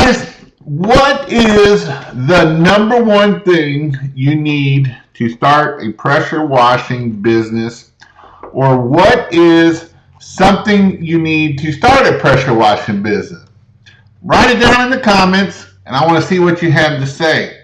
Guys, what is the number one thing you need to start a pressure washing business? Or what is something you need to start a pressure washing business? Write it down in the comments, and I want to see what you have to say.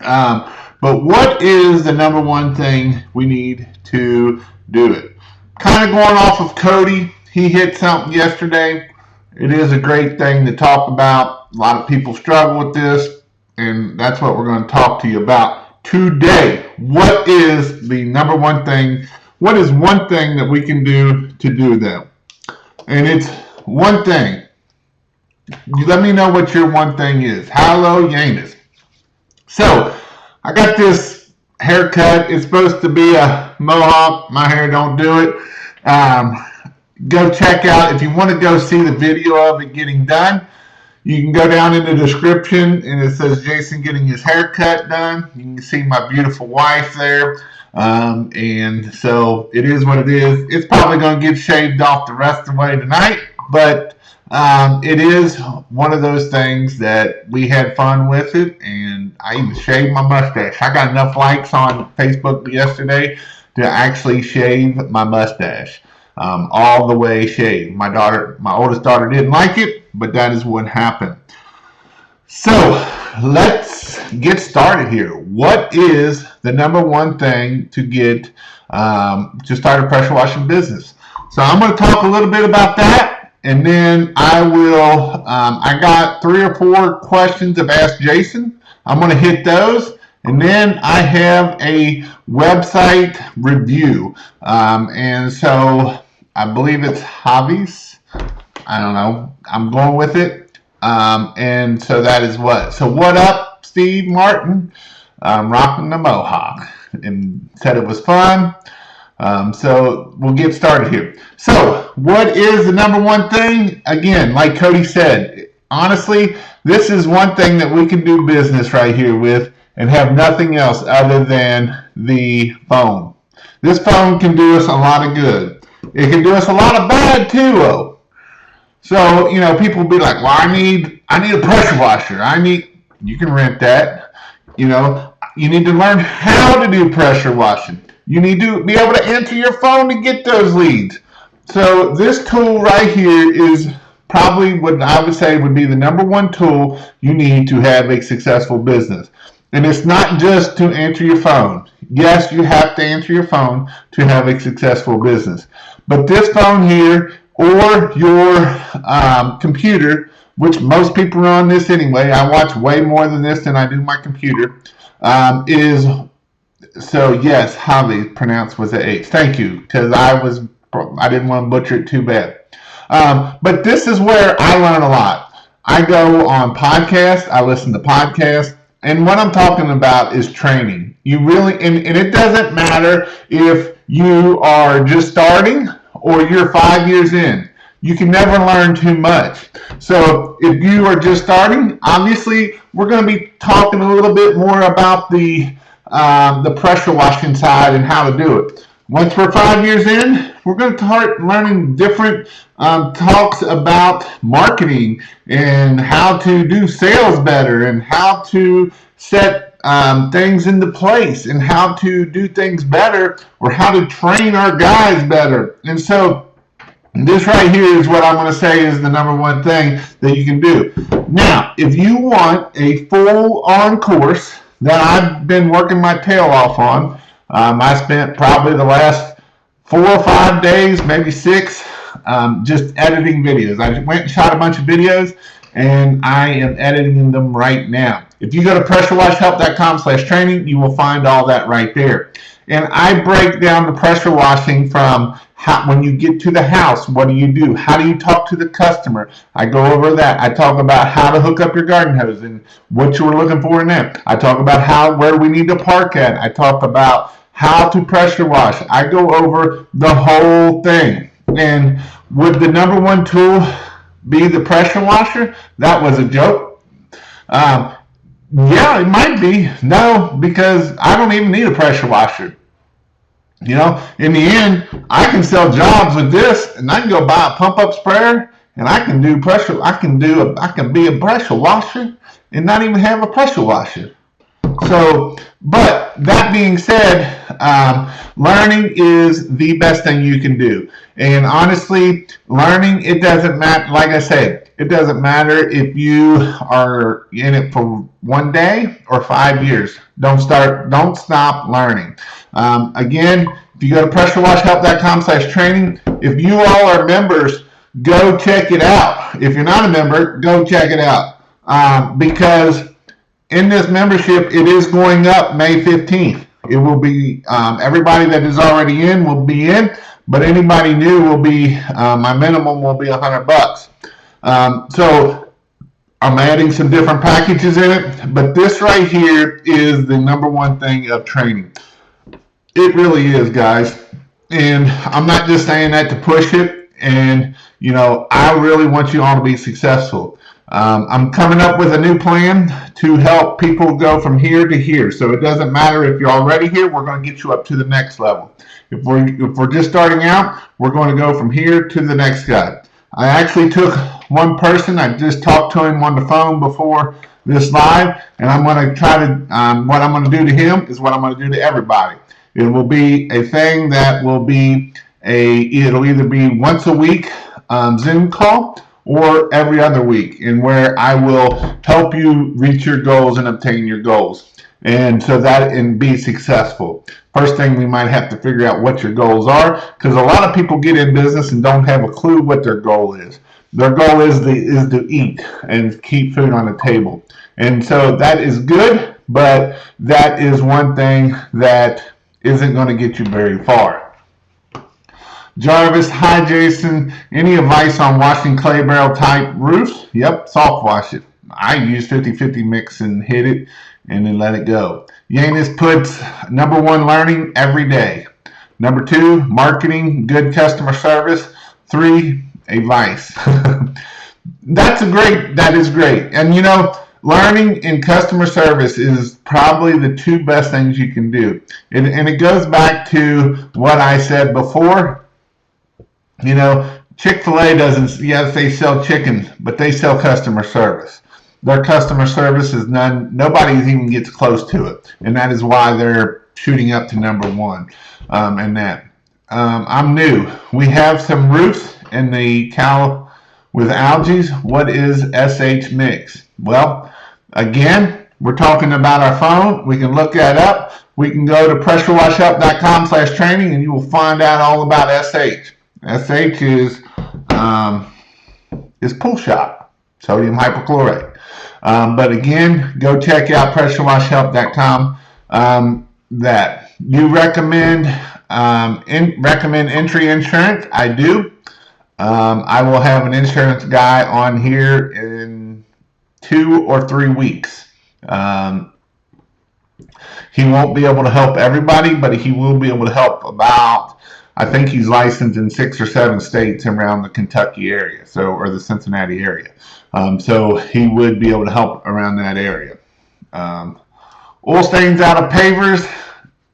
But what is the number one thing we need to do it? Kind of going off of Cody, he hit something yesterday. It is a great thing to talk about. A lot of people struggle with this, and that's what we're going to talk to you about today. What is the number one thing? What is one thing that we can do to do them? And it's one thing. You let me know what your one thing is. Hello, Yanis. So, I got this haircut. It's supposed to be a mohawk. My hair don't do it. Go check out, if you want to go see the video of it getting done, you can go down in the description and it says Jason getting his haircut done. You can see my beautiful wife there. And so it is what it is. It's probably going to get shaved off the rest of the way tonight, but it is one of those things that we had fun with it, and I even shaved my mustache. I got enough likes on Facebook yesterday to actually shave my mustache. All the way shaved. My oldest daughter didn't like it, but that is what happened. So let's get started here. What is the number one thing to get to start a pressure washing business? So I'm going to talk a little bit about that, and then I will. I got 3 or 4 questions I've asked Jason. I'm going to hit those. And then I have a website review. And so I believe it's Javi's. I don't know. I'm going with it. And so that is what. So what up, Steve Martin? Rocking the mohawk. And said it was fun. So we'll get started here. So what is the number one thing? Again, like Cody said, honestly, this is one thing that we can do business right here with and have nothing else other than the phone. This phone can do us a lot of good. It can do us a lot of bad too, though. So, you know, people will be like, well, I need a pressure washer. You can rent that. You know, you need to learn how to do pressure washing. You need to be able to answer your phone to get those leads. So this tool right here is probably what I would say would be the number one tool you need to have a successful business. And it's not just to answer your phone. Yes, you have to answer your phone to have a successful business. But this phone here or your computer, which most people are on this anyway, I watch way more than this than I do my computer, is, so yes, Javi pronounced with an H. Thank you, because I didn't want to butcher it too bad. But this is where I learn a lot. I go on podcasts, I listen to podcasts, and what I'm talking about is training. You really, and it doesn't matter if you are just starting or you're 5 years in. You can never learn too much. So if you are just starting, obviously we're going to be talking a little bit more about the pressure washing side and how to do it. Once we're 5 years in, we're going to start learning different talks about marketing and how to do sales better and how to set things into place and how to do things better or how to train our guys better. And so this right here is what I'm going to say is the number one thing that you can do. Now, if you want a full-on course that I've been working my tail off on, I spent probably the last 4 or 5 days, maybe 6, just editing videos. I went and shot a bunch of videos, and I am editing them right now. If you go to pressurewashhelp.com/training, you will find all that right there. And I break down the pressure washing from when you get to the house, what do you do? How do you talk to the customer? I go over that. I talk about how to hook up your garden hose and what you were looking for in that. I talk about where we need to park at. I talk about how to pressure wash. I go over the whole thing. And would the number one tool be the pressure washer? That was a joke. Yeah, it might be. No, because I don't even need a pressure washer. You know, in the end, I can sell jobs with this, and I can go buy a pump-up sprayer, and I can be a pressure washer and not even have a pressure washer. So, but that being said, learning is the best thing you can do. And honestly, learning, it doesn't matter. Like I said, it doesn't matter if you are in it for 1 day or 5 years. Don't stop learning. Again, if you go to pressurewashhelp.com/training, if you all are members, go check it out. If you're not a member, go check it out. Because in this membership, it is going up May 15th. It will be, everybody that is already in will be in, but anybody new will be, my minimum will be $100. So I'm adding some different packages in it, but this right here is the #1 thing of training. It really is, guys. And I'm not just saying that to push it. And, I really want you all to be successful. I'm coming up with a new plan to help people go from here to here. So it doesn't matter if you're already here, we're going to get you up to the next level. If we're just starting out, we're going to go from here to the next guy. I actually took one person, I just talked to him on the phone before this live, and I'm going to try to, what I'm going to do to him is what I'm going to do to everybody. It will be a thing that will be it'll either be once a week Zoom call, or every other week, and where I will help you reach your goals and obtain your goals, and be successful. First thing, we might have to figure out what your goals are, because a lot of people get in business and don't have a clue what their goal is. Their goal is to eat and keep food on the table, and so that is good, but that is one thing that isn't going to get you very far. Jarvis, hi Jason. Any advice on washing clay barrel type roofs? Yep, soft wash it. I use 50-50 mix and hit it and then let it go. Yanis puts #1 learning every day. #2, marketing, good customer service. 3, a vice. That is great. And learning and customer service is probably the 2 best things you can do. And it goes back to what I said before. Chick-fil-A doesn't, yes, they sell chicken, but they sell customer service. Their customer service is nobody even gets close to it. And that is why they're shooting up to #1. And that. I'm new. We have some roofs in the Cal with algae. What is SH mix? Well, again, we're talking about our phone. We can look that up. We can go to pressurewashhelp.com/training and you will find out all about SH. SH is pool shop, sodium hypochlorite. But again, go check out pressurewashhelp.com. That you recommend entry insurance. I do. I will have an insurance guy on here in 2 or 3 weeks. He won't be able to help everybody, but he will be able to help about, I think he's licensed in 6 or 7 states around the Kentucky area, or the Cincinnati area. So he would be able to help around that area. Oil stains out of pavers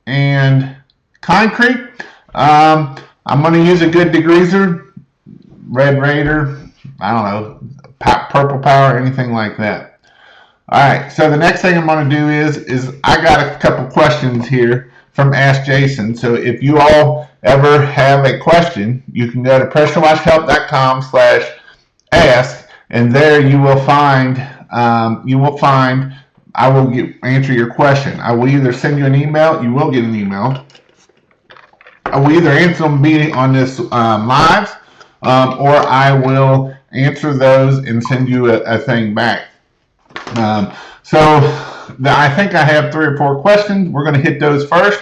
and concrete. I'm going to use a good degreaser, Red Raider, I don't know, Purple Power, anything like that. All right, so the next thing I'm going to do is I got a couple questions here from Ask Jason. So if you all ever have a question, you can go to pressurewashhelp.com/ask, and there you will find I will answer your question. I will either send you an email. You will get an email. I will either answer them on this live, or I will answer those and send you a thing back. I think I have 3 or 4 questions. We're going to hit those first,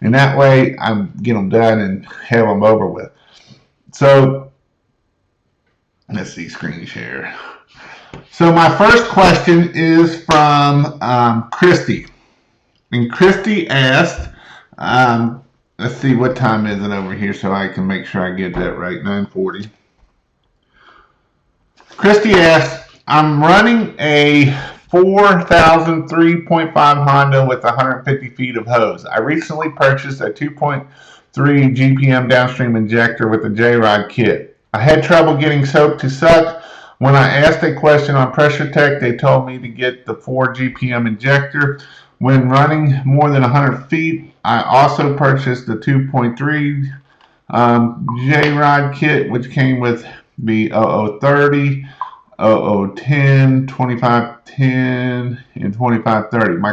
and that way I get them done and have them over with. So let's see, screen share. So my first question is from Christy, and Christy asked, let's see, what time is it over here so I can make sure I get that right. 9:40. Christy asked, I'm running a 4,000 3.5 Honda with 150 feet of hose. I recently purchased a 2.3 GPM Downstream injector with a J-Rod kit. I had trouble getting soap to suck. When I asked a question on Pressure Tech, they told me to get the 4 GPM injector. When running more than 100 feet, I also purchased the 2.3 J-Rod kit, which came with the 0030, 0010, 2510, and 2530. My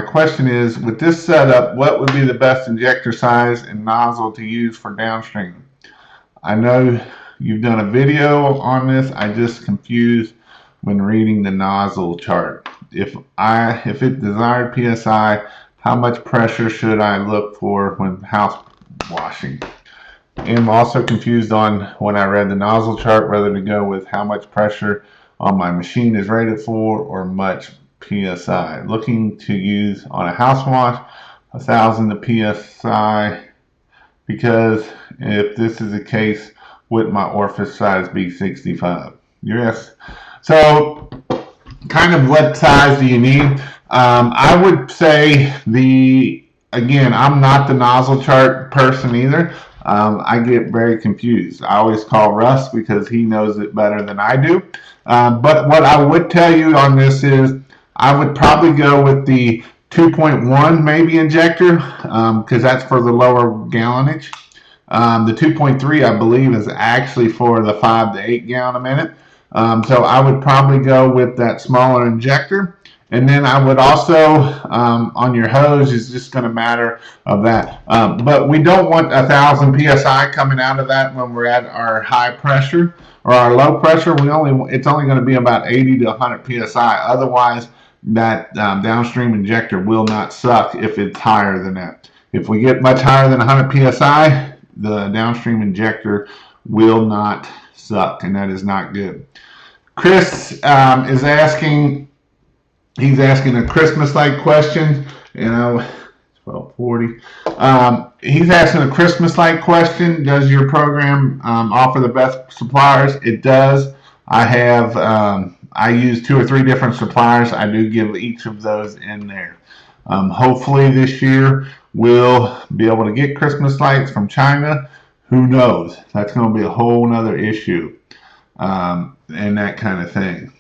question is, with this setup, what would be the best injector size and nozzle to use for downstream? I know you've done a video on this. I just confused when reading the nozzle chart. If it desired PSI, how much pressure should I look for when house washing? I'm also confused on when I read the nozzle chart whether to go with how much pressure on my machine is rated for or much PSI. Looking to use on a house wash 1,000 PSI, because if this is the case, would my orifice size be 65? Yes. So kind of what size do you need? I would say again, I'm not the nozzle chart person either. I get very confused. I always call Russ because he knows it better than I do. But what I would tell you on this is I would probably go with the 2.1 maybe injector, because that's for the lower gallonage. The 2.3 I believe is actually for the 5 to 8 gallon a minute. So I would probably go with that smaller injector. And then I would also, on your hose, is just going to matter of that. But we don't want 1,000 PSI coming out of that when we're at our high pressure or our low pressure. It's only going to be about 80 to 100 PSI. Otherwise, that downstream injector will not suck if it's higher than that. If we get much higher than 100 PSI, the downstream injector will not suck, and that is not good. Chris is asking, he's asking a Christmas-like question, 1240. He's asking a Christmas-like question. Does your program offer the best suppliers? It does. I use 2 or 3 different suppliers. I do give each of those in there. Hopefully this year we'll be able to get Christmas lights from China. Who knows? That's going to be a whole nother issue, and that kind of thing.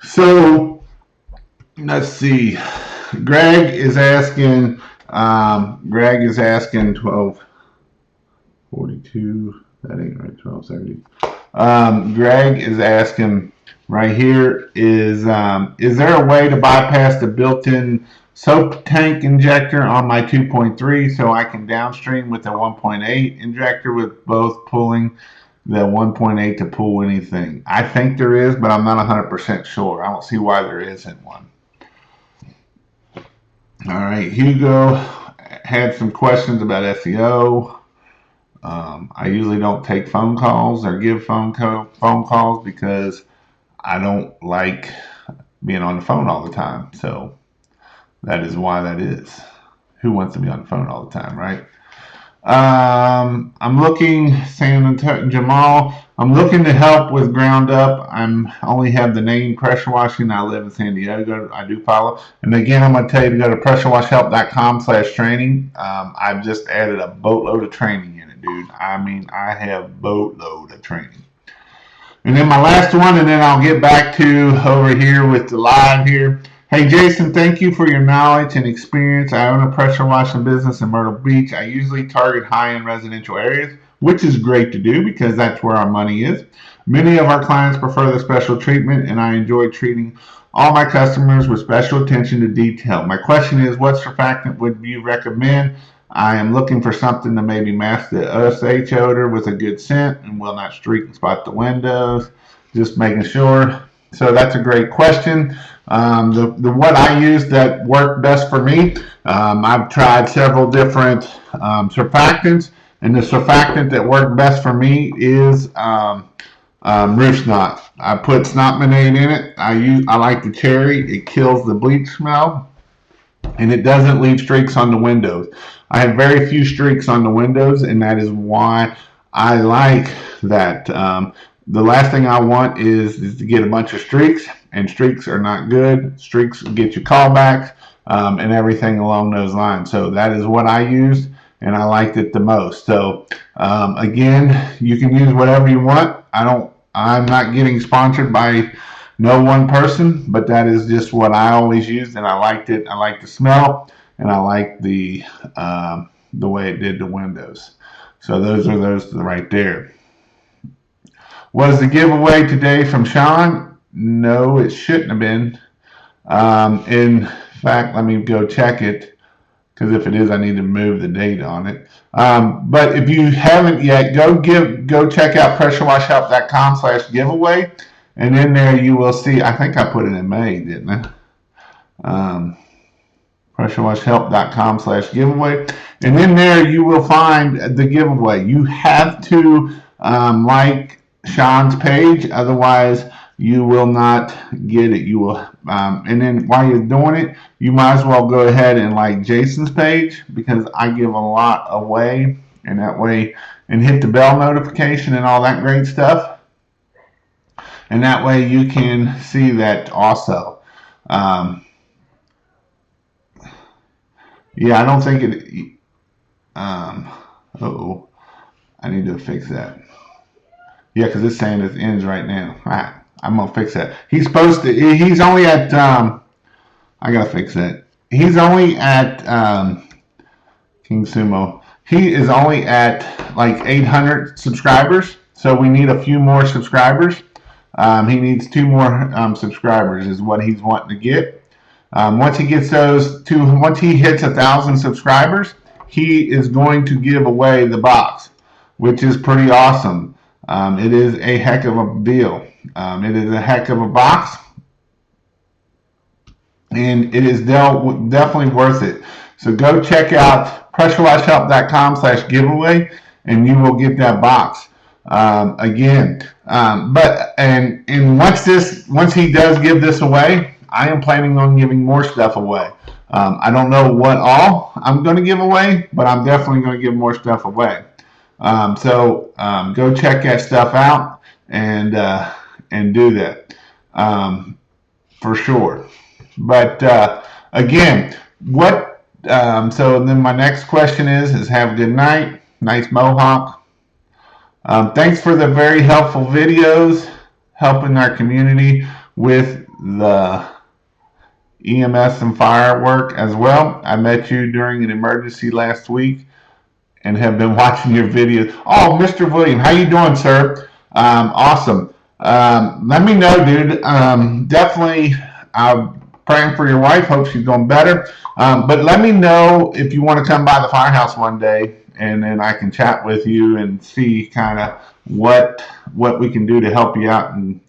So let's see. Greg is asking 1242. That ain't right. 1270. Greg is asking right here, is there a way to bypass the built-in soap tank injector on my 2.3 so I can downstream with the 1.8 injector with both pulling the 1.8 to pull anything? I think there is, but I'm not 100% sure. I don't see why there isn't one. All right, Hugo had some questions about SEO. I usually don't take phone calls or give phone calls because I don't like being on the phone all the time. So that is why that is. Who wants to be on the phone all the time, right? I'm looking, Jamal, I'm looking to help with ground up. I'm only have the name Pressure Washing. I live in San Diego. I do follow. And again, I'm going to tell you to go to pressurewashhelp.com/training. I've just added a boatload of training in it, dude. I mean, I have boatload of training. And then my last one, and then I'll get back to over here with the live here. Hey, Jason, thank you for your knowledge and experience. I own a pressure washing business in Myrtle Beach. I usually target high-end residential areas, which is great to do because that's where our money is. Many of our clients prefer the special treatment, and I enjoy treating all my customers with special attention to detail. My question is, what surfactant would you recommend? I am looking for something to maybe mask the OSH odor with a good scent and will not streak and spot the windows. Just making sure. So that's a great question. What I use that worked best for me, I've tried several different surfactants, and the surfactant that worked best for me is roof snot. I put snotmonade in it. I like the cherry. It kills the bleach smell, and it doesn't leave streaks on the windows. I have very few streaks on the windows, and that is why I like that. The last thing I want is to get a bunch of streaks, and streaks are not good. Streaks get you callbacks and everything along those lines. So that is what I used, and I liked it the most. So again, you can use whatever you want. I'm not getting sponsored by no one person, but that is just what I always used, and I liked it. I like the smell, and I like the way it did the windows. So those are those right there. Was the giveaway today from Sean? No, it shouldn't have been. In fact, let me go check it, because if it is, I need to move the date on it. But if you haven't yet, go check out pressurewashhelp.com/giveaway, and in there you will see. I think I put it in May, didn't I? pressurewashhelp.com/giveaway, and in there you will find the giveaway. You have to like Sean's page, otherwise you will not get it. You will, and then while you're doing it, you might as well go ahead and like Jason's page, because I give a lot away, and that way, and hit the bell notification and all that great stuff, and that way you can see that also. Yeah, I don't think it. Uh-oh, I need to fix that. Yeah, because it's saying it ends right now. All right, I'm gonna fix that. He's supposed to. He's only at. I gotta fix that. He's only at King Sumo. He is only at like 800 subscribers. So we need a few more subscribers. He needs 2 more subscribers is what he's wanting to get. Once he gets once he hits 1,000 subscribers, he is going to give away the box, which is pretty awesome. It is a heck of a deal. It is a heck of a box, and it is definitely worth it. So go check out pressurewashhelp.com/giveaway, and you will get that box. Again, once he does give this away, I am planning on giving more stuff away. I don't know what all I'm going to give away, but I'm definitely going to give more stuff away. So go check that stuff out and do that for sure. But again, so then my next question is have a good night. Nice mohawk. Thanks for the very helpful videos, helping our community with the EMS and firework as well. I met you during an emergency last week and have been watching your videos. Oh, Mr. William, how you doing, sir? Awesome. Let me know, dude. Definitely, I'm praying for your wife. Hope she's doing better. But let me know if you want to come by the firehouse one day, and then I can chat with you and see kind of what we can do to help you out and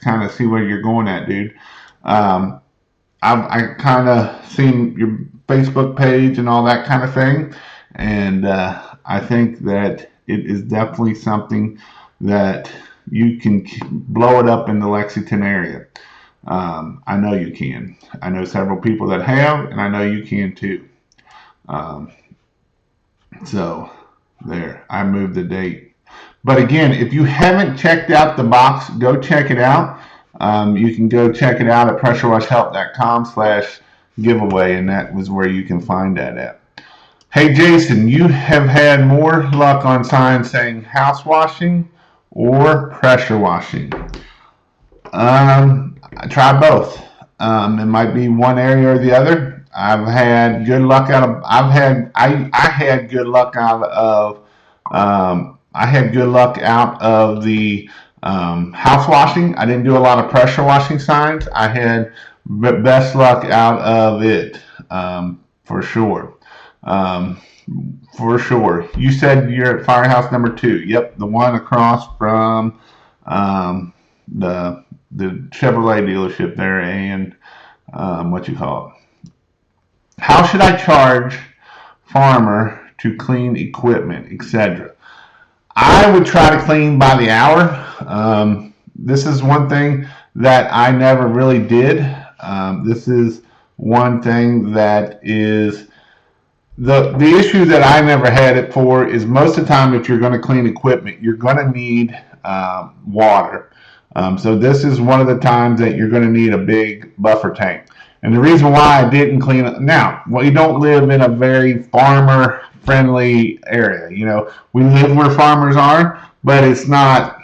kind of see where you're going at, dude. I kind of seen your Facebook page and all that kind of thing, and I think that it is definitely something that you can blow it up in the Lexington area. I know you can. I know several people that have, and I know you can too. So there, I moved the date. But again, if you haven't checked out the box, go check it out. You can go check it out at pressurewashhelp.com/giveaway, and that was where you can find that at. Hey Jason, you have had more luck on signs saying house washing or pressure washing. I try both. It might be one area or the other. I've had good luck out of. I had good luck out of. I had good luck out of the house washing. I didn't do a lot of pressure washing signs. I had best luck out of it, for sure. For sure. You said you're at Firehouse number 2. Yep, the one across from the Chevrolet dealership there, and what you call it. How should I charge farmer to clean equipment, etc.? I would try to clean by the hour. This is one thing that I never really did. This is one thing that is the issue that I never had it for is most of the time if you're going to clean equipment, you're going to need water. So this is one of the times that you're going to need a big buffer tank. And the reason why I didn't clean it, now, well, you don't live in a very farmer friendly area. You know, we live where farmers are, but it's not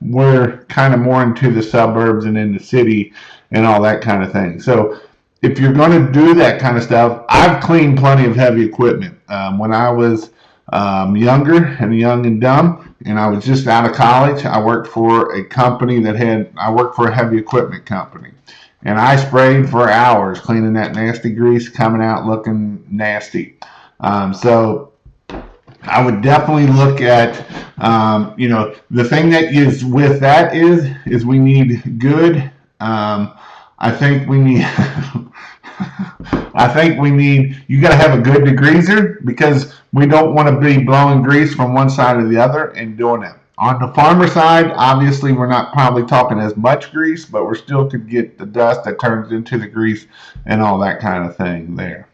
we're kind of more into the suburbs and in the city and all that kind of thing. So if you're going to do that kind of stuff, I've cleaned plenty of heavy equipment. When I was younger and young and dumb, and I was just out of college, I worked for a company I worked for a heavy equipment company. And I sprayed for hours cleaning that nasty grease coming out looking nasty. So I would definitely look at, the thing that is with that is we need good. I think we need. You got to have a good degreaser because we don't want to be blowing grease from one side or the other and doing it. On the farmer side, obviously we're not probably talking as much grease, but we still could get the dust that turns into the grease and all that kind of thing there.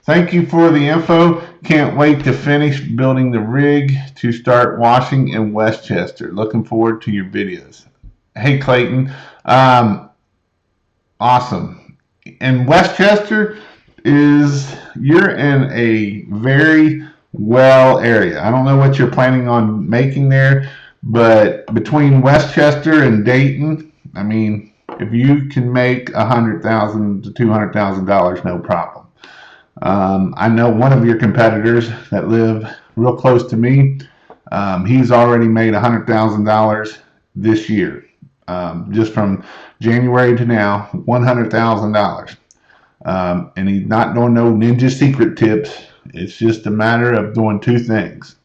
Thank you for the info. Can't wait to finish building the rig to start washing in Westchester. Looking forward to your videos. Hey, Clayton. Awesome. And Westchester you're in a very well area. I don't know what you're planning on making there, but between Westchester and Dayton, I mean, if you can make $100,000 to $200,000, no problem. I know one of your competitors that live real close to me. He's already made $100,000 this year, just from January to now, $100,000. And he's not doing no ninja secret tips. It's just a matter of doing two things.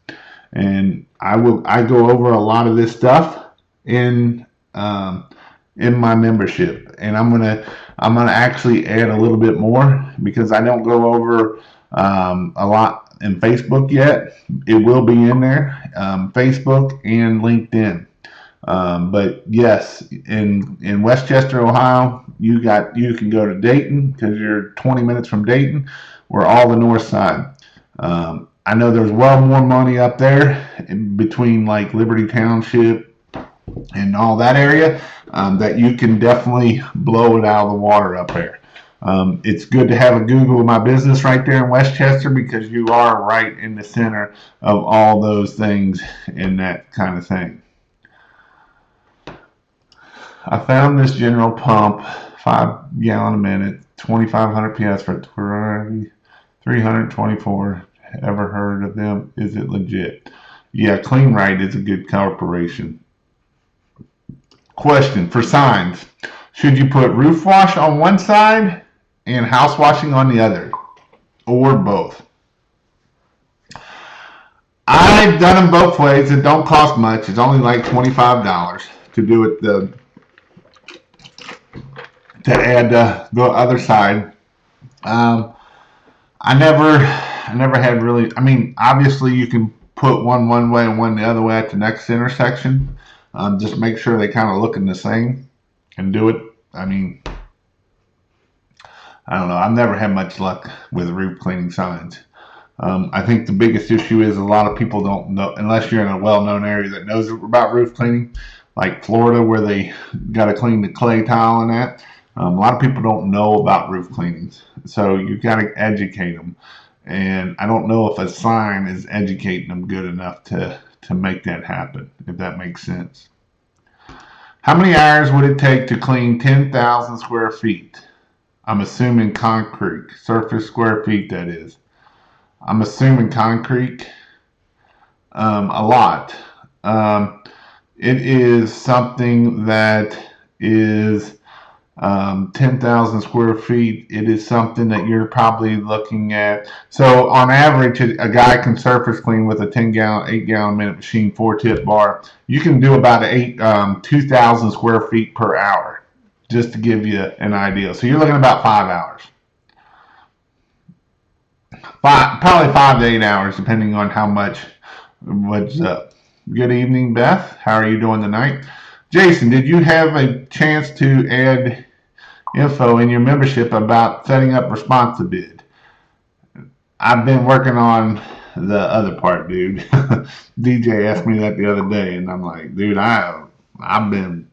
And I go over a lot of this stuff in my membership, and I'm gonna actually add a little bit more because I don't go over a lot in Facebook yet. It will be in there, Facebook and LinkedIn. But yes, in Westchester, Ohio, you can go to Dayton because you're 20 minutes from Dayton. We're all the north side. I know there's well more money up there in between like Liberty Township and all that area, that you can definitely blow it out of the water up there. It's good to have a Google My Business right there in Westchester because you are right in the center of all those things and that kind of thing. I found this General pump, 5 gallon a minute, 2,500 PS for 324. Ever heard of them? Is it legit? Yeah, Clean Right is a good corporation. Question for signs. Should you put roof wash on one side and house washing on the other? Or both? I've done them both ways. It don't cost much. It's only like $25 to do it to add the other side. I never had really. I mean, obviously you can put one way and one the other way at the next intersection. Just make sure they kind of looking the same and do it. I mean, I don't know. I've never had much luck with roof cleaning signs. I think the biggest issue is a lot of people don't know, unless you're in a well-known area that knows about roof cleaning, like Florida where they got to clean the clay tile and that. A lot of people don't know about roof cleanings, so you got to educate them. And I don't know if a sign is educating them good enough to make that happen, if that makes sense. How many hours would it take to clean 10,000 square feet? I'm assuming concrete, surface square feet that is. I'm assuming concrete. A lot. It is something that is 10,000 square feet. It is something that you're probably looking at. So on average, a guy can surface clean with a 8 gallon minute machine, 4-tip bar. You can do about 2,000 square feet per hour, just to give you an idea. So you're looking at about 5 hours. Probably 5 to 8 hours, depending on what's up. Good evening, Beth. How are you doing tonight? Jason, did you have a chance to add info in your membership about setting up responsive bid? I've been working on the other part, dude. DJ asked me that the other day, and I'm like, dude, I've been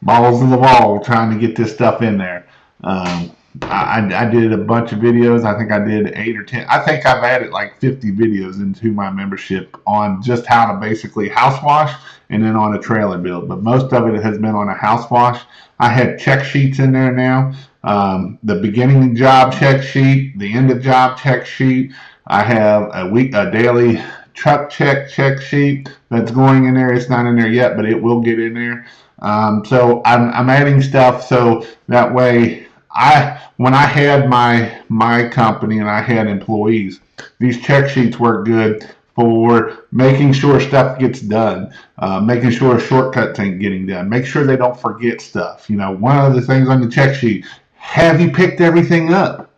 balls to the wall trying to get this stuff in there. I did a bunch of videos. I think I did 8 or 10. I think I've added like 50 videos into my membership on just how to basically house wash and then on a trailer build. But most of it has been on a house wash. I had check sheets in there now. The beginning job check sheet, the end of job check sheet. I have a daily truck check sheet that's going in there. It's not in there yet, but it will get in there. So I'm adding stuff so that way when I had my company and I had employees, these check sheets work good for making sure stuff gets done, making sure shortcuts ain't getting done, make sure they don't forget stuff. One of the things on the check sheet, have you picked everything up?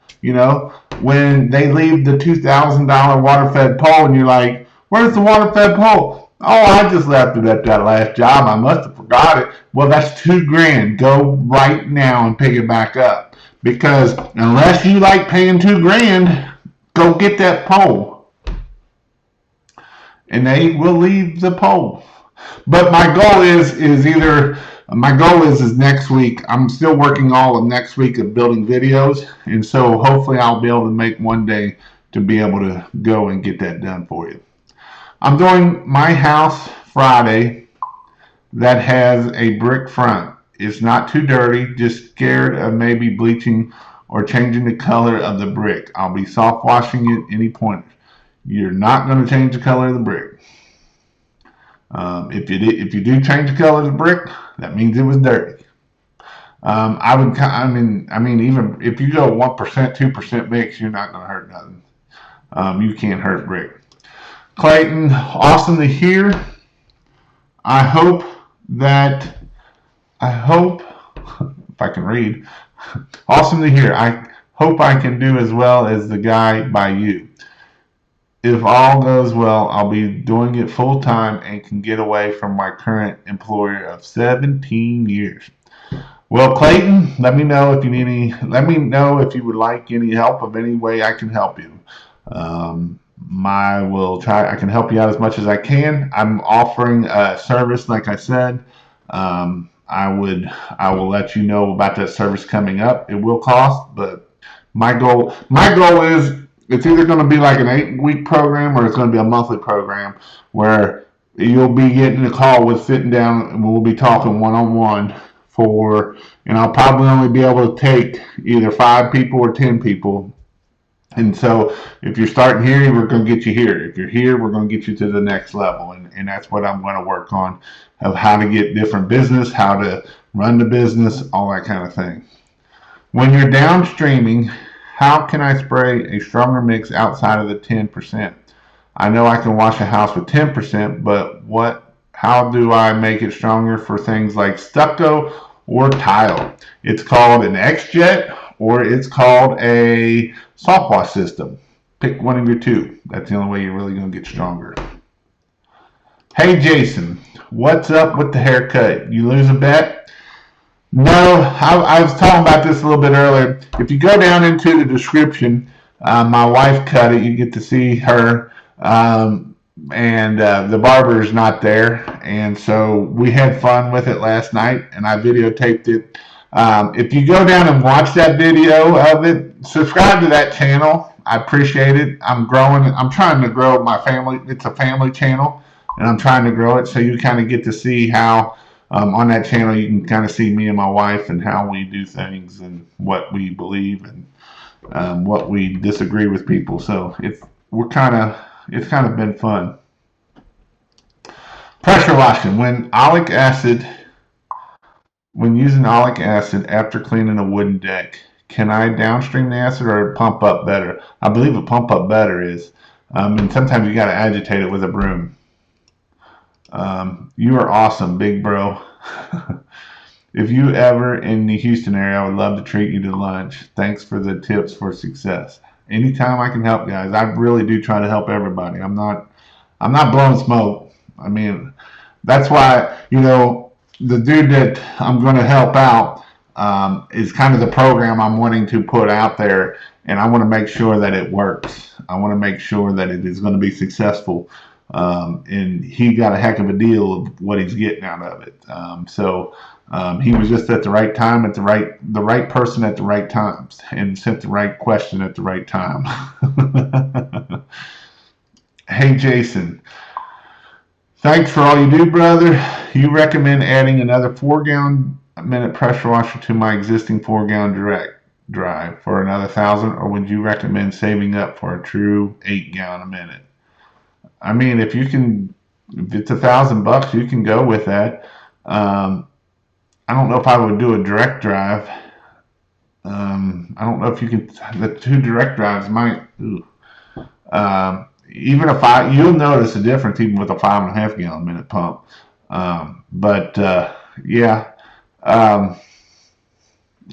When they leave the $2,000 water fed pole and you're like, where's the water fed pole? Oh, I just left it at that last job. I must have forgot it. Well, that's $2,000. Go right now and pick it back up. Because unless you like paying $2,000, go get that pole. And they will leave the pole. But my goal is next week. I'm still working all of next week of building videos. And so hopefully I'll be able to make one day to be able to go and get that done for you. I'm doing my house Friday that has a brick front. It's not too dirty, just scared of maybe bleaching or changing the color of the brick. I'll be soft washing it any point. You're not going to change the color of the brick. If you do change the color of the brick, that means it was dirty. Even if you go 1%, 2% mix, you're not going to hurt nothing. You can't hurt brick. Clayton, awesome to hear. I hope, if I can read, awesome to hear. I hope I can do as well as the guy by you. If all goes well, I'll be doing it full time and can get away from my current employer of 17 years. Well, Clayton, let me know if you would like any help of any way I can help you. I can help you out as much as I can. I'm offering a service, like I said. I will let you know about that service coming up. It will cost, but my goal is it's either going to be like an 8-week program or it's going to be a monthly program where you'll be getting a call with sitting down and we'll be talking one-on-one and I'll probably only be able to take either 5 people or 10 people. And so if you're starting here, we're going to get you here. If you're here, we're going to get you to the next level. And that's what I'm going to work on, of how to get different business, how to run the business, all that kind of thing. When you're downstreaming, how can I spray a stronger mix outside of the 10%? I know I can wash a house with 10%, but how do I make it stronger for things like stucco or tile? It's called an X-Jet or it's called a soft wash system. Pick one of your two. That's the only way you're really going to get stronger. Hey Jason, what's up with the haircut? You lose a bet? No, I was talking about this a little bit earlier. If you go down into the description, my wife cut it. You get to see her, and the barber is not there. And so we had fun with it last night, and I videotaped it. If you go down and watch that video of it, subscribe to that channel. I appreciate it. I'm growing. I'm trying to grow my family. It's a family channel, and I'm trying to grow it so you kind of get to see how on that channel you can kind of see me and my wife and how we do things and what we believe and what we disagree with people. So it's kind of been fun. Pressure washing. When using oleic acid after cleaning a wooden deck, can I downstream the acid or pump up better? I believe a pump up better is. And sometimes you got to agitate it with a broom. You are awesome, big bro. If you ever in the Houston area, I would love to treat you to lunch. Thanks for the tips for success. Anytime I can help, guys. I really do try to help everybody. I'm not blowing smoke. I mean, that's why, the dude that I'm going to help out is kind of the program I'm wanting to put out there, and I want to make sure that it works. I want to make sure that it is going to be successful. And he got a heck of a deal of what he's getting out of it. So He was just at the right time, at the right person at the right times, and sent the right question at the right time. Hey Jason, thanks for all you do, brother. You recommend adding another 4-gallon minute pressure washer to my existing 4-gallon direct drive for another 1,000, or would you recommend saving up for a true 8-gallon a minute? I mean, if it's $1,000, you can go with that. I don't know if I would do a direct drive. I don't know if you can. The 2 direct drives might. Even you'll notice a difference even with a 5.5-gallon minute pump. Yeah,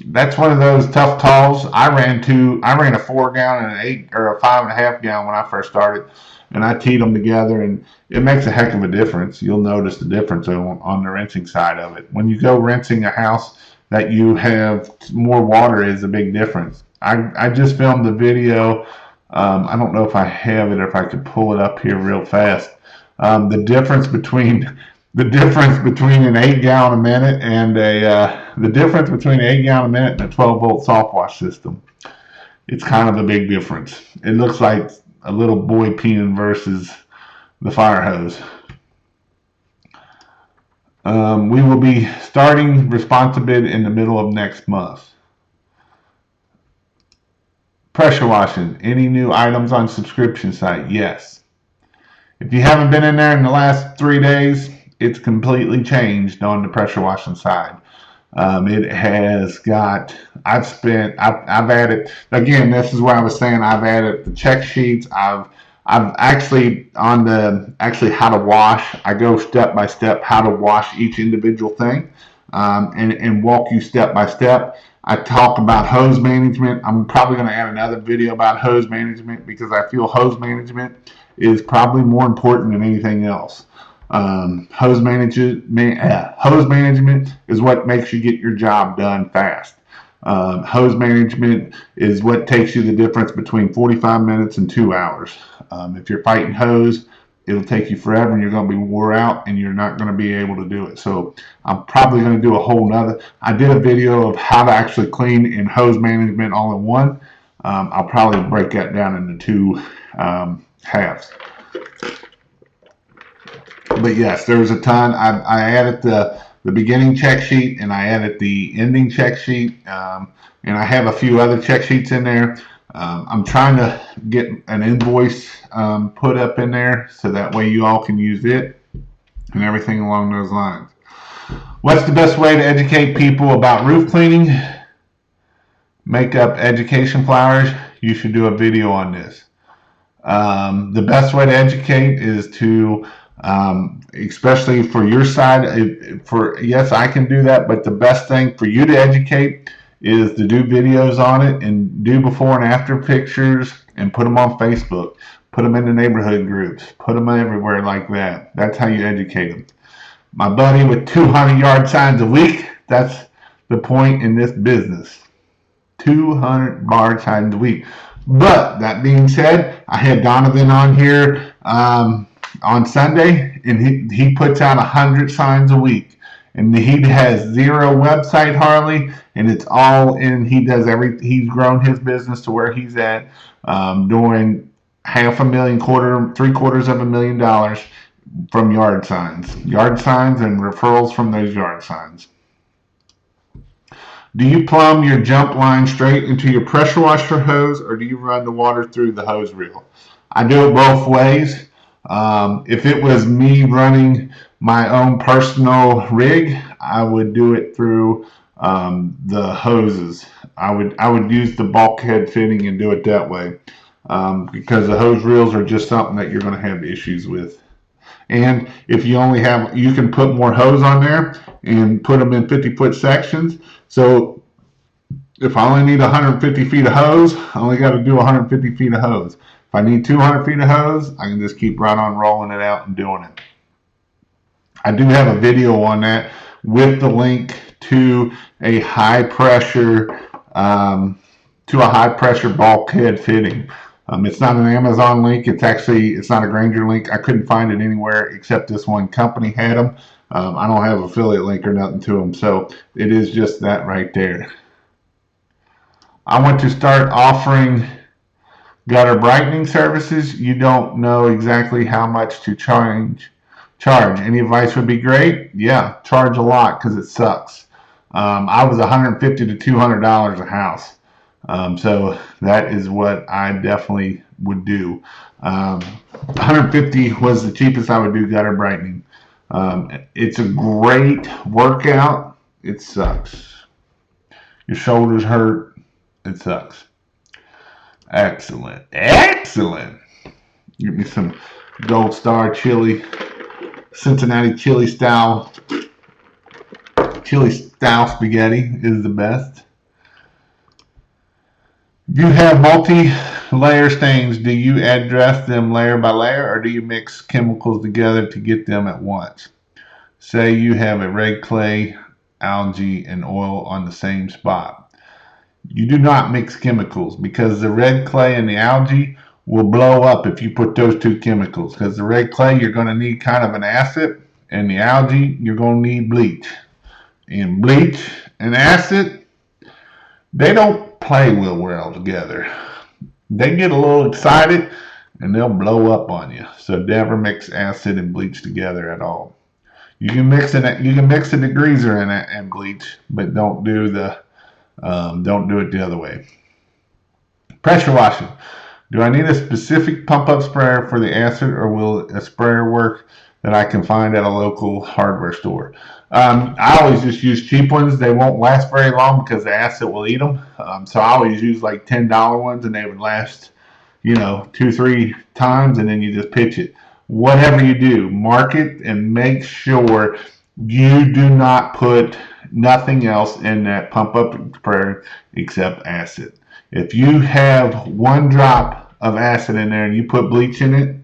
that's one of those tough calls. I ran a 4-gallon and an 8 or a 5.5-gallon when I first started, and I teed them together, and it makes a heck of a difference. You'll notice the difference on the rinsing side of it. When you go rinsing a house, that you have more water is a big difference. I just filmed the video. I don't know if I have it or if I could pull it up here real fast. The difference between an 8-gallon a minute and the difference between an 8-gallon a minute and a 12-volt soft wash system. It's kind of a big difference. It looks like a little boy peeing versus the fire hose. We will be starting ResponsiBid in the middle of next month. Pressure washing. Any new items on subscription site? Yes. If you haven't been in there in the last 3 days, it's completely changed on the pressure washing side. It has got. I've added. Again, this is where I was saying I've added the check sheets. I've actually on the how to wash. I go step by step how to wash each individual thing, and walk you step by step. I talk about hose management. I'm probably going to add another video about hose management because I feel hose management is probably more important than anything else. Hose management is what makes you get your job done fast. Hose management is what takes you the difference between 45 minutes and 2 hours. If you're fighting hose, it'll take you forever and you're going to be wore out and you're not going to be able to do it. So I'm probably going to do a whole nother. I did a video of how to actually clean in hose management all in one. I'll probably break that down into 2 halves. But yes, there's a ton. I added the beginning check sheet and I added the ending check sheet. And I have a few other check sheets in there. I'm trying to get an invoice put up in there so that way you all can use it and everything along those lines. What's the best way to educate people about roof cleaning? Makeup education flyers. You should do a video on this. The best way to educate is to, especially for your side, yes, I can do that, but the best thing for you to educate is to do videos on it and do before and after pictures and put them on Facebook, put them in the neighborhood groups, put them everywhere like that. That's how you educate them. My buddy with 200 yard signs a week, that's the point in this business. 200 yard signs a week. But that being said, I had Donovan on here on Sunday, and he puts out 100 signs a week. And he has 0 website hardly, and it's all in. He's grown his business to where he's at, doing $500,000, $750,000 from yard signs and referrals from those yard signs. Do you plumb your jump line straight into your pressure washer hose, or do you run the water through the hose reel? I do it both ways. If it was me running my own personal rig, I would do it through the hoses. I would use the bulkhead fitting and do it that way, because the hose reels are just something that you're going to have issues with. And if you you can put more hose on there and put them in 50-foot sections. So if I only need 150 feet of hose, I only got to do 150 feet of hose. If I need 200 feet of hose, I can just keep right on rolling it out and doing it. I do have a video on that with the link to a high pressure bulkhead fitting. It's not an Amazon link. It's not a Grainger link. I couldn't find it anywhere except this one company had them. I don't have affiliate link or nothing to them, so it is just that right there. I want to start offering gutter brightening services. You don't know exactly how much to charge. Any advice would be great. Yeah, charge a lot because it sucks. I was $150 to $200 a house. So that is what I definitely would do. 150 was the cheapest I would do gutter brightening. It's a great workout. It sucks. Your shoulders hurt. It sucks. Excellent. Excellent. Give me some Gold Star chili. Cincinnati chili style spaghetti is the best. If you have multi-layer stains, do you address them layer by layer, or do you mix chemicals together to get them at once? Say you have a red clay, algae, and oil on the same spot. You do not mix chemicals because the red clay and the algae will blow up if you put those two chemicals. Because the red clay, you're going to need kind of an acid, and the algae, you're going to need bleach. And bleach and acid, they don't play real well together. They get a little excited and they'll blow up on you. So never mix acid and bleach together at all. You can mix it. You can mix the degreaser in it and bleach, but don't do it the other way. Pressure washing. Do I need a specific pump-up sprayer for the acid, or will a sprayer work that I can find at a local hardware store? I always just use cheap ones. They won't last very long because the acid will eat them. So I always use like $10 ones, and they would last, 2-3 times, and then you just pitch it. Whatever you do, mark it and make sure you do not put nothing else in that pump-up sprayer except acid. If you have 1 drop of acid in there and you put bleach in it,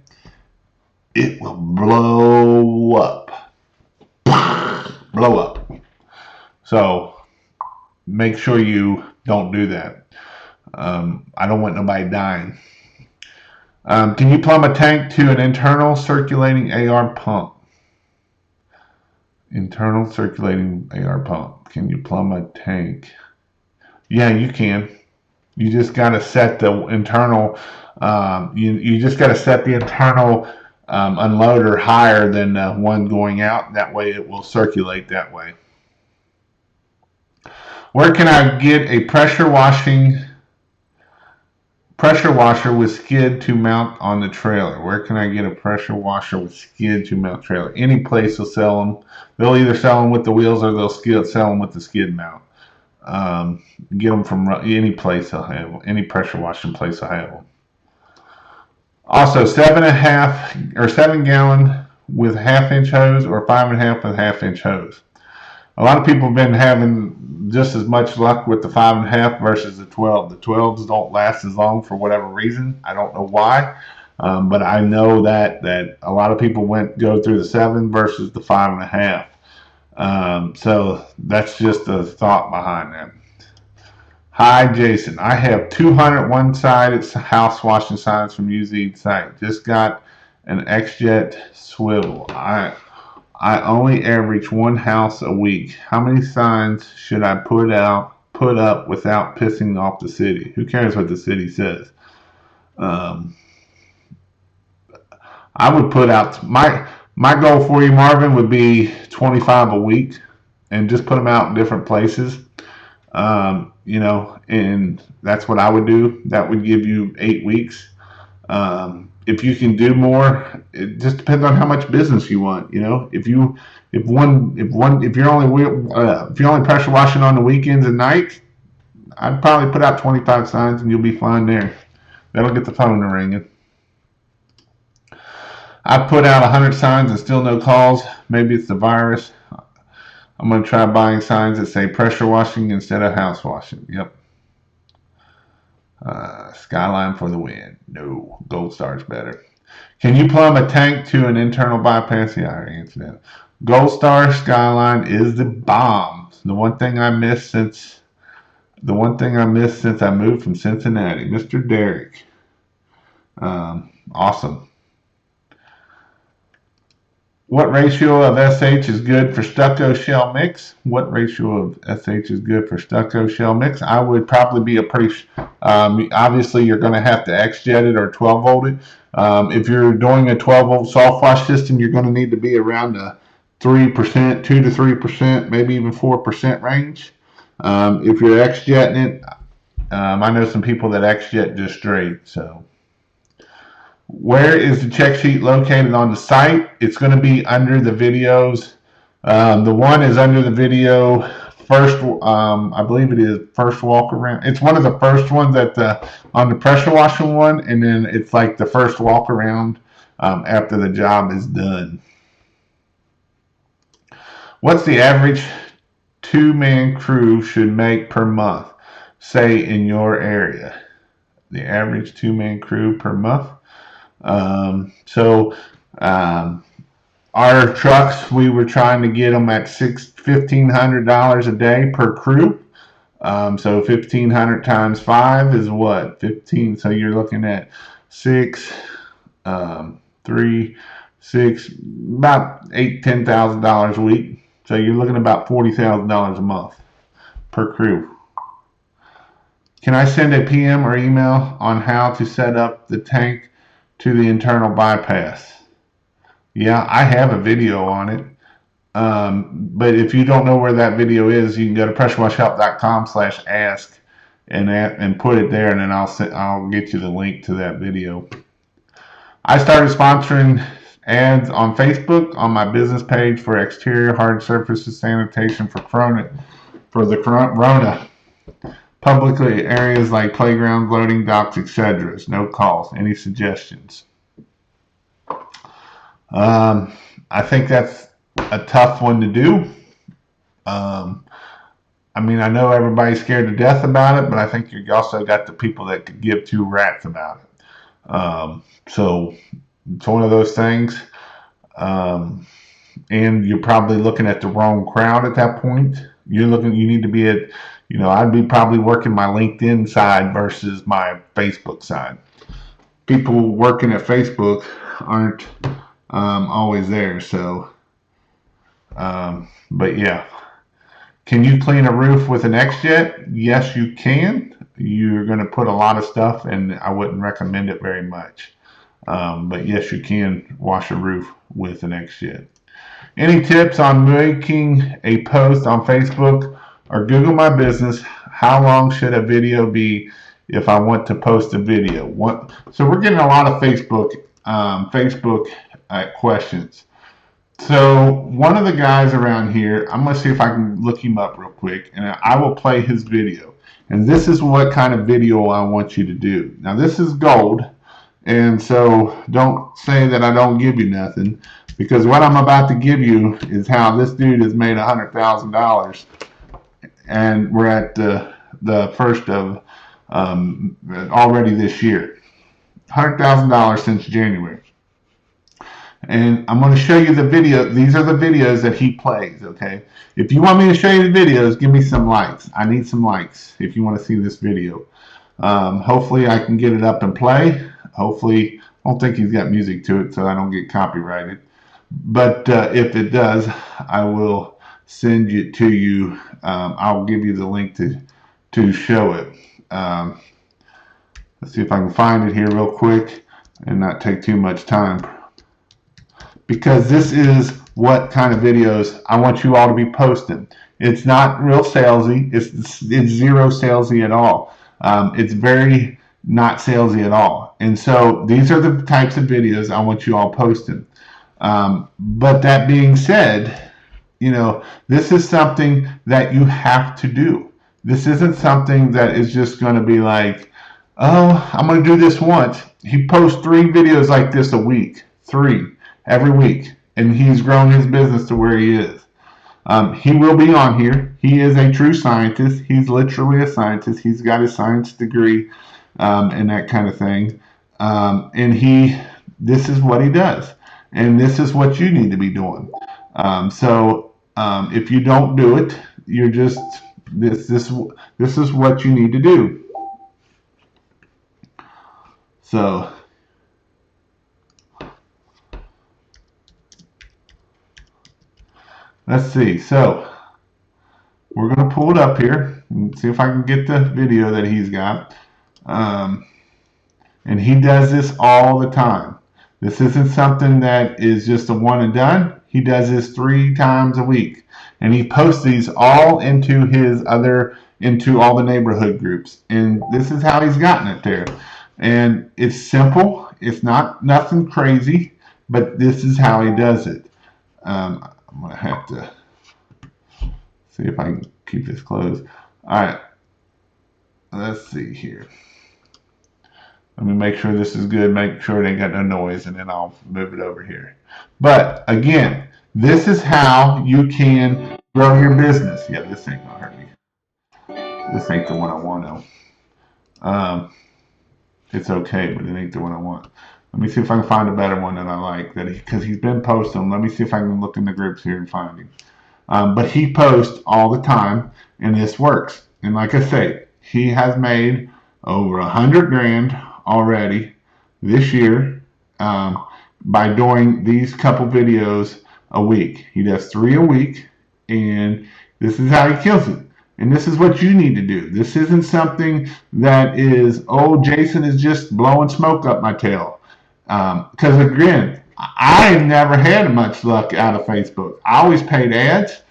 it will blow up. Blow up. So make sure you don't do that. I don't want nobody dying. Can you plumb a tank to an internal circulating AR pump? Internal circulating AR pump. Can you plumb a tank? Yeah, you can. You just got to set the internal. You just got to set the internal unloader higher than the one going out. That way, it will circulate that way. Where can I get a pressure washer with skid to mount on the trailer? Where can I get a pressure washer with skid to mount trailer? Any place will sell them. They'll either sell them with the wheels or they'll sell them with the skid mount. Get them from any place. I'll have them. Any pressure washing place will have them. Also, 7.5 or 7 gallon with 1/2-inch hose, or 5.5 with 1/2-inch hose. A lot of people have been having just as much luck with the 5.5 versus the 12. The 12s don't last as long for whatever reason. I don't know why, but I know that a lot of people go through the 7 versus the 5.5. So that's just the thought behind that. Hi, Jason. I have 200 one-sided house washing signs from UZ site. Just got an X-Jet swivel. I only average 1 house a week. How many signs should I put up without pissing off the city? Who cares what the city says? I would put out my goal for you, Marvin, would be 25 a week, and just put them out in different places. And that's what I would do. That would give you 8 weeks. If you can do more, it just depends on how much business you want. If you're only pressure washing on the weekends and nights, I'd probably put out 25 signs and you'll be fine there. That'll get the phone ringing. I put out 100 signs and still no calls. Maybe it's the virus. I'm going to try buying signs that say pressure washing instead of house washing. Yep. Skyline for the win. No. Gold Star's better. Can you plumb a tank to an internal bypass? Yeah, I already answered that. Gold Star Skyline is the bomb. The one thing I missed since I moved from Cincinnati. Mr. Derek. Awesome. What ratio of SH is good for stucco shell mix? What ratio of SH is good for stucco shell mix? I would probably be a pretty, obviously you're going to have to X-jet it or 12 volt it. If you're doing a 12 volt soft wash system, you're going to need to be around the 3%, 2 to 3%, maybe even 4% range. If you're X-jetting it, I know some people that X-jet just straight, so. Where is the check sheet located on the site? It's going to be under the videos. The one is under the video first. I believe it is first walk around. It's one of the first ones on the pressure washing one, and then it's like the first walk around after the job is done. What's the average two-man crew should make per month? Say in your area. The average two-man crew per month. Our trucks, we were trying to get them at $1,500 a day per crew. So 1,500 times 5 is what? 15. So you're looking at 6, 3, 6, about $10,000 a week. So you're looking at about $40,000 a month per crew. Can I send a PM or email on how to set up the tank to the internal bypass? Yeah, I have a video on it. But if you don't know where that video is, you can go to pressurewashhelp.com/ask and put it there, and then I'll get you the link to that video. I started sponsoring ads on Facebook on my business page for exterior hard surfaces sanitation for the Corona. Publicly areas like playgrounds, loading docks, etc. No calls. Any suggestions? I think that's a tough one to do. I mean, I know everybody's scared to death about it, but I think you also got the people that could give two rats about it. So it's one of those things. And you're probably looking at the wrong crowd at that point. You need to be at, I'd be probably working my LinkedIn side versus my Facebook side. People working at Facebook aren't always there, so. But yeah. Can you clean a roof with an X-Jet? Yes, you can. You're going to put a lot of stuff, and I wouldn't recommend it very much. But yes, you can wash a roof with an X-Jet. Any tips on making a post on Facebook or Google My Business? How long should a video be if I want to post a video? So we're getting a lot of Facebook questions. So one of the guys around here, I'm going to see if I can look him up real quick, and I will play his video. And this is what kind of video I want you to do. Now this is gold, and so don't say that I don't give you nothing, because what I'm about to give you is how this dude has made $100,000, and we're at the first of already this year. $100,000 since January. And I'm going to show you the video. These are the videos that he plays, okay? If you want me to show you the videos, give me some likes. I need some likes if you want to see this video. Hopefully I can get it up and play. Hopefully, I don't think he's got music to it, so I don't get copyrighted. But if it does, I will send it to you. I'll give you the link to show it. Let's see if I can find it here real quick and not take too much time. Because this is what kind of videos I want you all to be posting. It's not real salesy. It's zero salesy at all. It's very not salesy at all. And so these are the types of videos I want you all posting. But that being said, this is something that you have to do. This isn't something that is just going to be like, oh, I'm going to do this once. He posts 3 videos like this a week. 3. Every week, and he's grown his business to where he is. He will be on here. He is a true scientist. He's literally a scientist. He's got his science degree and that kind of thing. And this is what he does, and this is what you need to be doing. So if you don't do it, you're just this is what you need to do. So. let's see. So we're going to pull it up here and see if I can get the video that he's got. And he does this all the time. This isn't something that is just a one and done. He does this 3 times a week. And he posts these all into into all the neighborhood groups. And this is how he's gotten it there. And it's simple. It's not nothing crazy, but this is how he does it. I'm going to have to see if I can keep this closed. All right. Let's see here. Let me make sure this is good, make sure it ain't got no noise, and then I'll move it over here. But again, this is how you can grow your business. Yeah, this ain't gonna hurt me. This ain't the one I want to. It's okay, but it ain't the one I want. Let me see if I can find a better one that I like, because he's been posting them. Let me see if I can look in the groups here and find him. But he posts all the time, and this works. And like I say, he has made over 100 grand already this year by doing these couple videos a week. He does 3 a week, and this is how he kills it. And this is what you need to do. This isn't something that is, oh, Jason is just blowing smoke up my tail. Because again, I never had much luck out of Facebook. I always paid ads,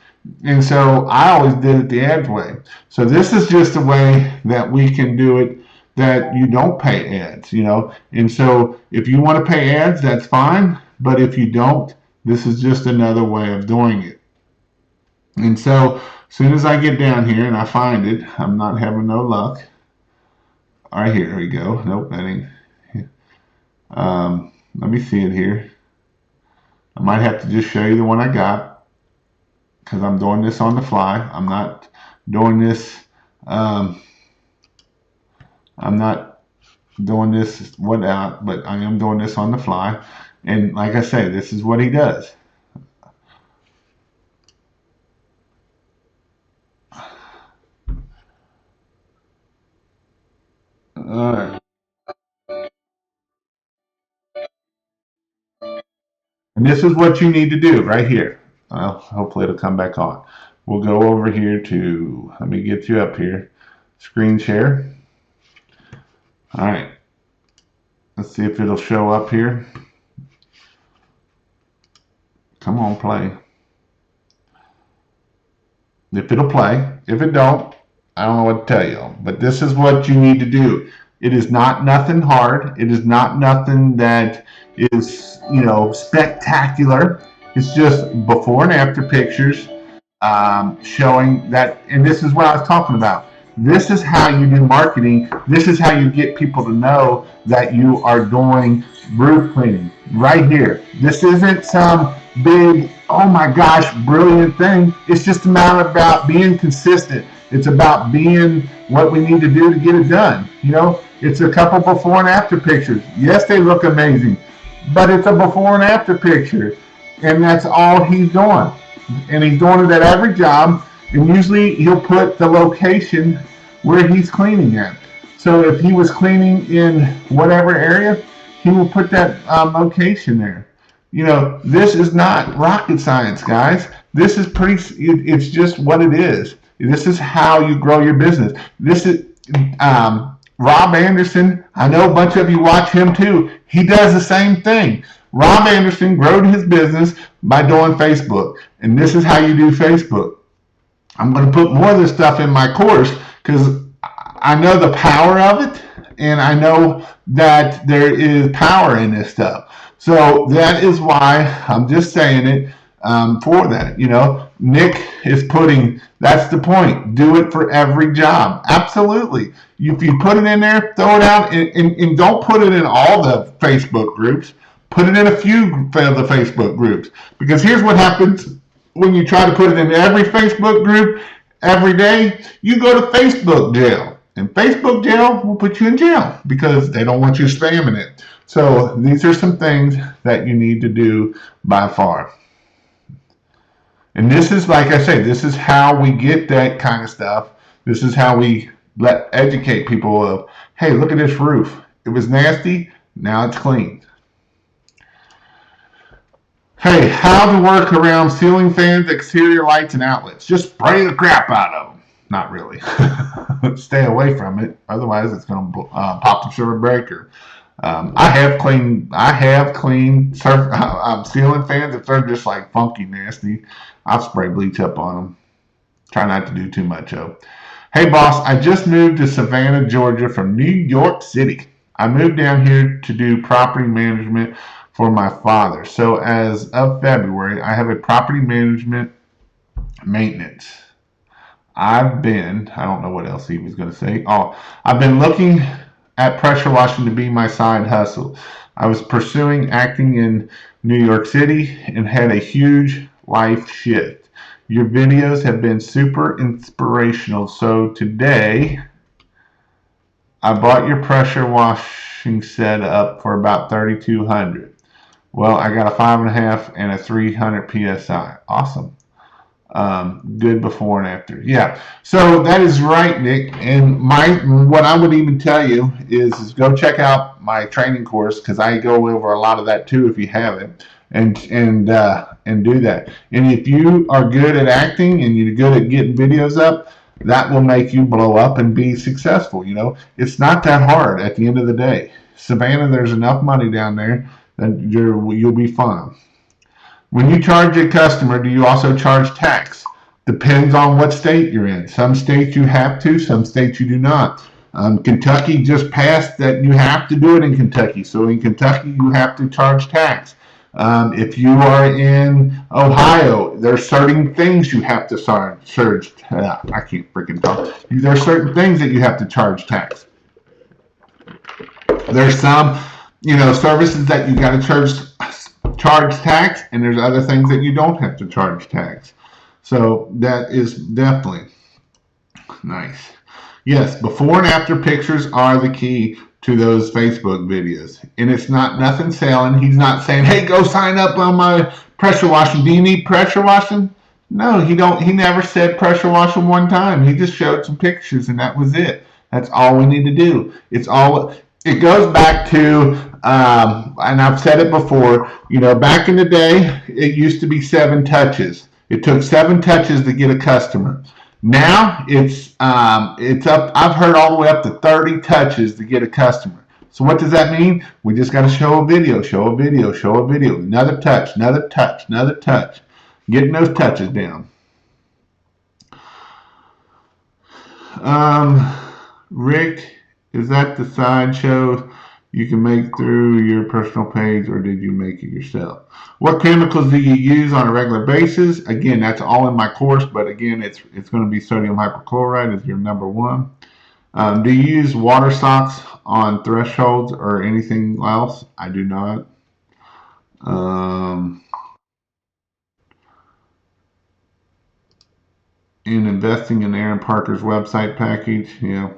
and so I always did it the ads way. So this is just a way that we can do it that you don't pay ads, And so if you want to pay ads, that's fine. But if you don't, this is just another way of doing it. And so as soon as I get down here and I find it, I'm not having no luck. All right, here we go. Nope, that ain't. Let me see it here. I might have to just show you the one I got, because I'm doing this on the fly. I'm not doing this. I'm not doing this without, but I am doing this on the fly. And like I say, this is what he does. All right. And this is what you need to do right here. Well, hopefully it'll come back on. We'll go over here to, let me get you up here, screen share. All right. Let's see if it'll show up here. Come on, play. If it'll play. If it don't, I don't know what to tell you. But this is what you need to do. It is not nothing hard. It is not nothing that is, spectacular. It's just before and after pictures showing that, and this is what I was talking about. This is how you do marketing. This is how you get people to know that you are doing roof cleaning right here. This isn't some big, oh my gosh, brilliant thing. It's just about being consistent. It's about being what we need to do to get it done. It's a couple before and after pictures. Yes, they look amazing, but it's a before and after picture, and that's all he's doing. And he's doing it at every job, and usually he'll put the location where he's cleaning at. So if he was cleaning in whatever area, he will put that location there. This is not rocket science, guys. This is it's just what it is. This is how you grow your business. This is Rob Anderson. I know a bunch of you watch him too. He does the same thing. Rob Anderson grew his business by doing Facebook, and this is how you do Facebook. I'm going to put more of this stuff in my course because I know the power of it, and I know that there is power in this stuff. So that is why I'm just saying it for that. Nick is putting, that's the point. Do it for every job. Absolutely. If you put it in there, throw it out, and don't put it in all the Facebook groups. Put it in a few of the Facebook groups. Because here's what happens when you try to put it in every Facebook group every day. You go to Facebook jail. And Facebook jail will put you in jail because they don't want you spamming it. So these are some things that you need to do by far. And this is, like I say, this is how we get that kind of stuff. This is how we educate people of, hey, look at this roof. It was nasty. Now it's clean. Hey, how to work around ceiling fans, exterior lights, and outlets. Just spray the crap out of them. Not really. Stay away from it. Otherwise, it's going to pop the short breaker. I have cleaned ceiling fans if they're just like funky nasty. I'll spray bleach up on them. Try not to do too much though. Hey boss, I just moved to Savannah, Georgia from New York City. I moved down here to do property management for my father. So as of February, I have a property management maintenance. I don't know what else he was going to say. Oh, I've been looking at pressure washing to be my side hustle. I was pursuing acting in New York City and had a huge life shift. Your videos have been super inspirational. So today, I bought your pressure washing set up for about 3,200. Well, I got a 5.5 and a 300 psi. Awesome. Good before and after. Yeah. So that is right, Nick. And what I would even tell you is go check out my training course because I go over a lot of that too if you haven't, and do that. And if you are good at acting and you're good at getting videos up, that will make you blow up and be successful. It's not that hard at the end of the day. Savannah, there's enough money down there that you'll be fine. When you charge a customer, do you also charge tax? Depends on what state you're in. Some states you have to, some states you do not. Kentucky just passed that you have to do it in Kentucky. So in Kentucky, you have to charge tax. If you are in Ohio, there are certain things you have to charge. I can't freaking talk. There are certain things that you have to charge tax. There's some, services that you got to charge tax, and there's other things that you don't have to charge tax. So that is definitely nice. Yes, before and after pictures are the key to those Facebook videos. And it's not nothing selling. He's not saying, hey, go sign up on my pressure washing. Do you need pressure washing? No, he never said pressure washing one time. He just showed some pictures and that was it. That's all we need to do. It goes back to, and I've said it before, back in the day, it used to be 7 touches. It took 7 touches to get a customer. Now it's up. I've heard all the way up to 30 touches to get a customer. So what does that mean? We just got to show a video, show a video, show a video. Another touch, another touch, another touch. Getting those touches down. Rick, is that the sideshow you can make through your personal page, or did you make it yourself? What chemicals do you use on a regular basis? Again, that's all in my course, but again, it's going to be sodium hypochlorite as your number one. Do you use water socks on thresholds or anything else? I do not. In investing in Aaron Parker's website package, yeah.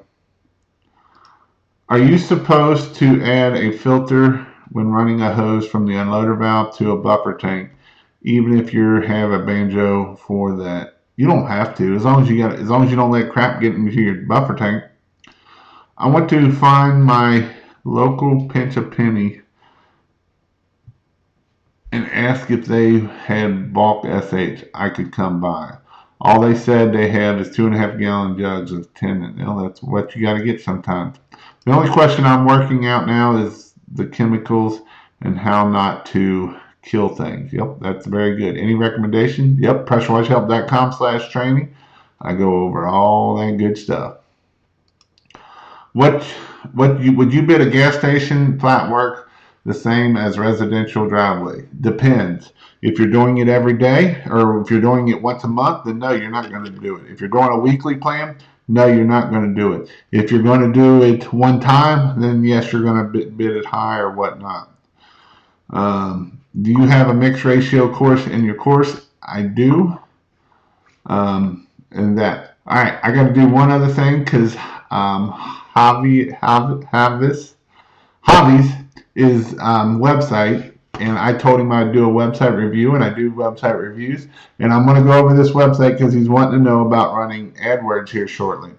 Are you supposed to add a filter when running a hose from the unloader valve to a buffer tank, even if you have a banjo for that? You don't have to, as long as you don't let crap get into your buffer tank. I went to find my local pinch a penny and ask if they had bulk SH I could come by. All they said they have is 2.5 gallon jugs of 10. That's what you got to get sometimes. The only question I'm working out now is the chemicals and how not to kill things. Yep, that's very good. Any recommendation? Yep, pressurewashhelp.com/training. I go over all that good stuff. Would you bid a gas station flat work the same as residential driveway? Depends. If you're doing it every day, or if you're doing it once a month, then no, you're not going to do it. If you're doing a weekly plan, no, you're not going to do it. If you're going to do it one time, then yes, you're going to bid it high or whatnot. Do you have a mixed ratio course in your course? I do. And that. All right, I got to do one other thing because Hobbies is website, and I told him I'd do a website review, and I do website reviews, and I'm going to go over this website because he's wanting to know about running AdWords here shortly.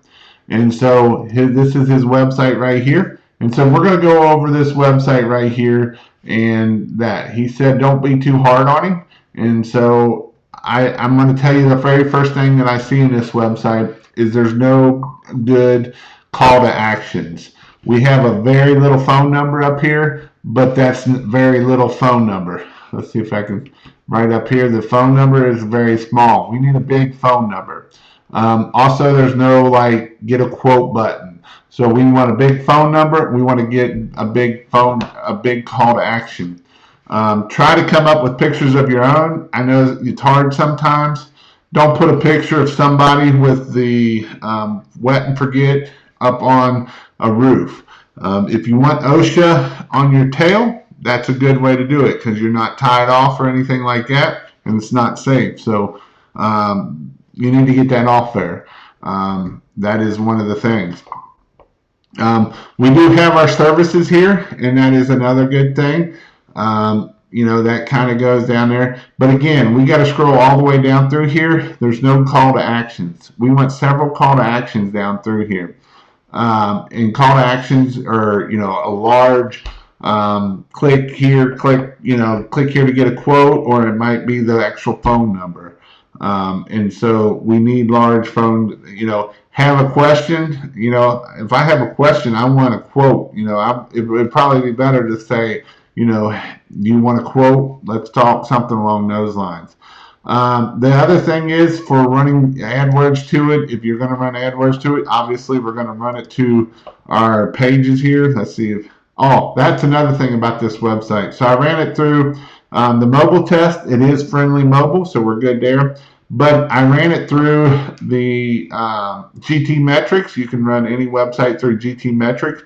And so this is his website right here, And so we're going to go over this website right here, and that he said don't be too hard on him. And so I'm going to tell you the very first thing that I see in this website is there's no good call to actions. We have a very little phone number up here, but that's very little phone number. Let's see if I can write up here. The phone number is very small. We need a big phone number. Also, there's no like get a quote button. So we want a big phone number. We want to get a big call to action. Try to come up with pictures of your own. I know it's hard sometimes. Don't put a picture of somebody with the wet and forget up on a roof. If you want OSHA on your tail, that's a good way to do it because you're not tied off or anything like that, and it's not safe. So you need to get that off there. That is one of the things. We do have our services here, and that is another good thing. That kind of goes down there. But again, we got to scroll all the way down through here. There's no call to actions. We want several call to actions down through here. And call to actions are, a large click here, click here to get a quote, or it might be the actual phone number. And so we need large phone, have a question, if I have a question, I want a quote, it would probably be better to say, you want a quote? Let's talk something along those lines. The other thing is for running AdWords to it, if you're going to run AdWords to it, obviously we're going to run it to our pages here. Let's see if, that's another thing about this website. So I ran it through the mobile test. It is friendly mobile, so we're good there. But I ran it through the GT metrics. You can run any website through GT metrics.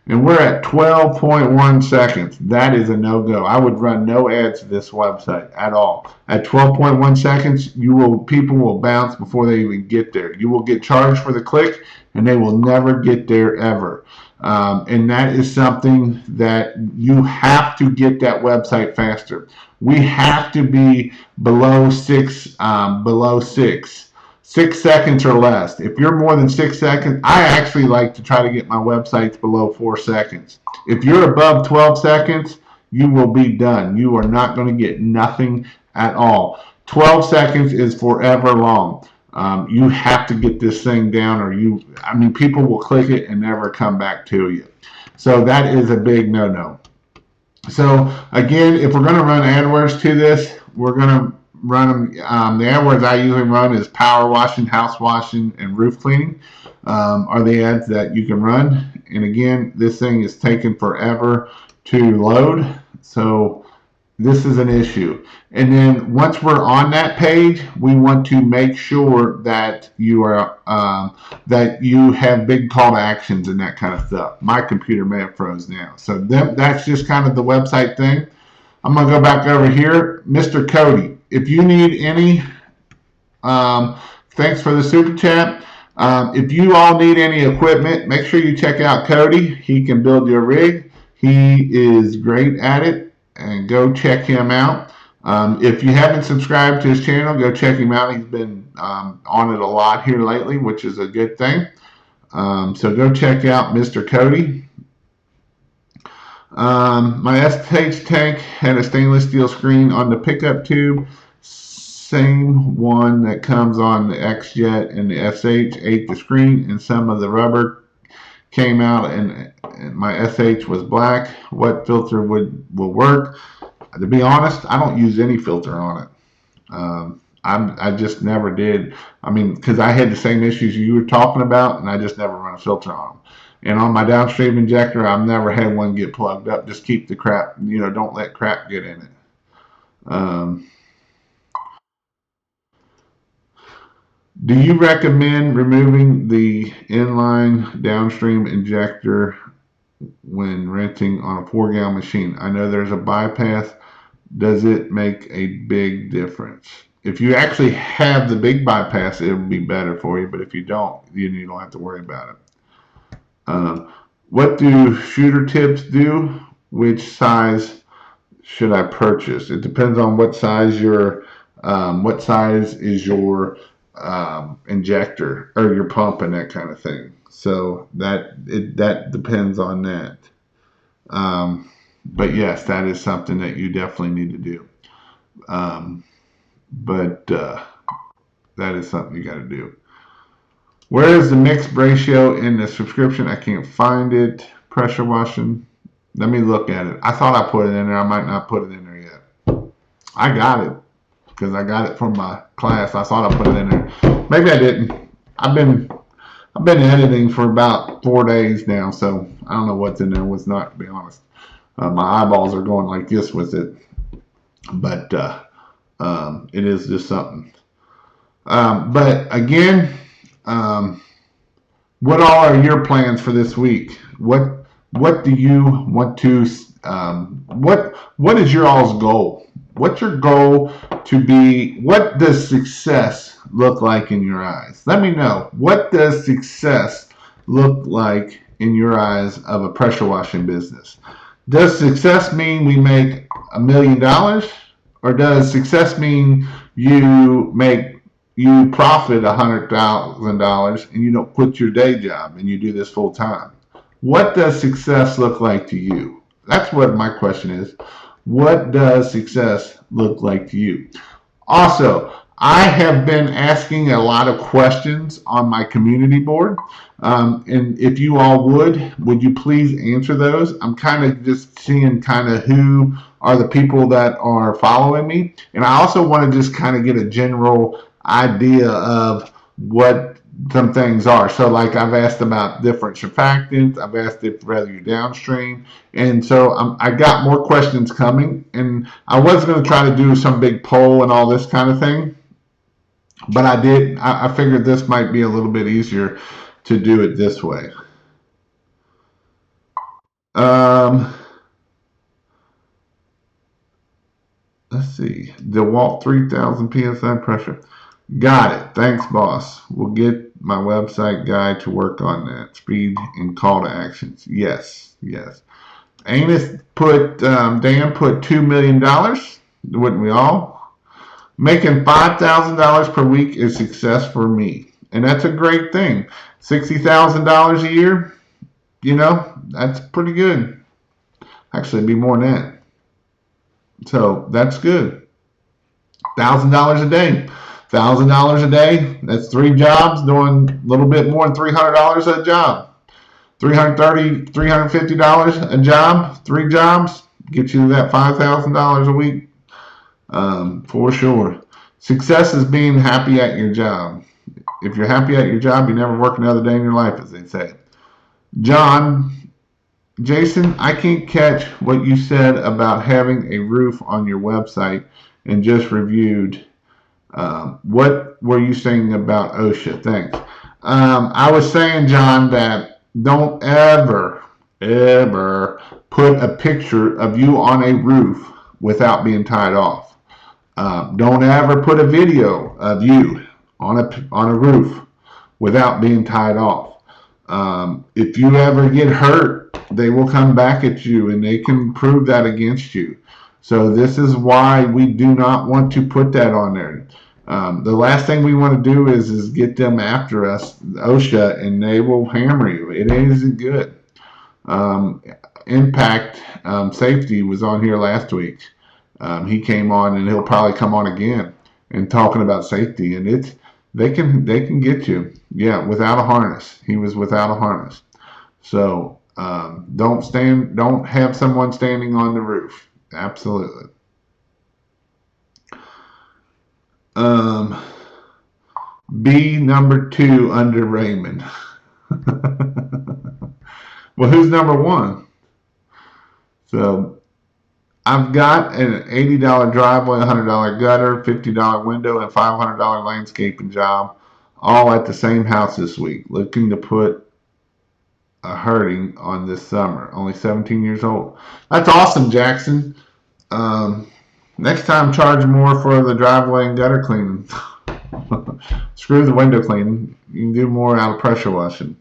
And we're at 12.1 seconds. That is a no-go. I would run no ads to this website at all. At 12.1 seconds, people will bounce before they even get there. You will get charged for the click, and they will never get there ever. And that is something that you have to get that website faster. We have to be below 6 seconds or less. If you're more than 6 seconds, I actually like to try to get my websites below 4 seconds. If you're above 12 seconds, you will be done. You are not going to get nothing at all. 12 seconds is forever long. You have to get this thing down, or people will click it and never come back to you. So that is a big no-no. So again, if we're going to run AdWords to this, we're going to run them. The AdWords I usually run is power washing, house washing, and roof cleaning are the ads that you can run. And again, this thing is taking forever to load. So this is an issue. And then once we're on that page, we want to make sure that you are that you have big call to actions and that kind of stuff. My computer may have froze now. So that's just kind of the website thing. I'm going to go back over here. Mr. Cody, if you need any, thanks for the super chat. If you all need any equipment, make sure you check out Cody. He can build your rig. He is great at it, and go check him out. If you haven't subscribed to his channel, go check him out. He's been on it a lot here lately, which is a good thing. So go check out Mr. Cody. My SH tank had a stainless steel screen on the pickup tube. Same one that comes on the X-Jet and the SH ate the screen, and some of the rubber came out, and my SH was black. What filter will work? To be honest, I don't use any filter on it. I just never did. Because I had the same issues you were talking about, and I just never run a filter on them. And on my Downstream injector, I've never had one get plugged up. Just keep the crap, don't let crap get in it. Do you recommend removing the inline Downstream injector when renting on a 4-gallon machine? I know there's a bypass. Does it make a big difference? If you actually have the big bypass, it would be better for you. But if you don't, you don't have to worry about it. What do shooter tips do? Which size should I purchase? It depends on what size is your injector or your pump and that kind of thing. So that depends on that. But yes, that is something that you definitely need to do. But that is something you got to do. Where is the mixed ratio in the subscription? I can't find it. Pressure washing. Let me look at it. I thought I put it in there. I might not put it in there yet. I got it because I got it from my class. I thought I put it in there. Maybe I didn't. I've been editing for about 4 days now, so I don't know what's in there, what's not, to be honest. My eyeballs are going like this with it, but it is just something. But again, what all are your plans for this week? What do you want to? What is your all's goal? What's your goal to be? What does success look like in your eyes? Let me know. What does success look like in your eyes of a pressure washing business? Does success mean we make $1 million, or does success mean you profit $100,000 and you don't quit your day job and you do this full time? What does success look like to you? That's what my question is. What does success look like to you? Also, I have been asking a lot of questions on my community board. And if you all would you please answer those? I'm kind of just seeing kind of who are the people that are following me. And I also want to just kind of get a general idea of what some things are. So like I've asked about different surfactants. I've asked if whether you're downstream. And so I got more questions coming. And I was going to try to do some big poll and all this kind of thing. But I figured this might be a little bit easier to do it this way. Let's see. DeWalt 3000 PSI pressure. Got it. Thanks, boss. We'll get my website guy to work on that. Speed and call to actions. Yes, yes. Dan put $2 million. Wouldn't we all? Making $5,000 per week is success for me. And that's a great thing. $60,000 a year, that's pretty good. Actually, it'd be more than that. So that's good. $1,000 a day. $1,000 a day, that's 3 jobs, doing a little bit more than $300 a job. $330, $350 a job, 3 jobs, get you that $5,000 a week, for sure. Success is being happy at your job. If you're happy at your job, you never work another day in your life, as they say. Jason, I can't catch what you said about having a roof on your website and just reviewed. What were you saying about OSHA? Thanks. I was saying, John, that don't ever put a picture of you on a roof without being tied off. Don't ever put a video of you on a roof without being tied off. If you ever get hurt, they will come back at you and they can prove that against you. So this is why we do not want to put that on there. The last thing we want to do is get them after us, OSHA, and they will hammer you. It isn't good. Impact Safety was on here last week. He came on, and he'll probably come on again and talking about safety. And they can get you, without a harness. He was without a harness. So don't have someone standing on the roof. Absolutely. B number 2 under Raymond. Well, who's number 1? So I've got an $80 driveway, $100 gutter, $50 window, and $500 landscaping job, all at the same house this week. Looking to put a hurting on this summer. Only 17 years old. That's awesome, Jackson. Next time, charge more for the driveway and gutter cleaning. Screw the window cleaning. You can do more out of pressure washing.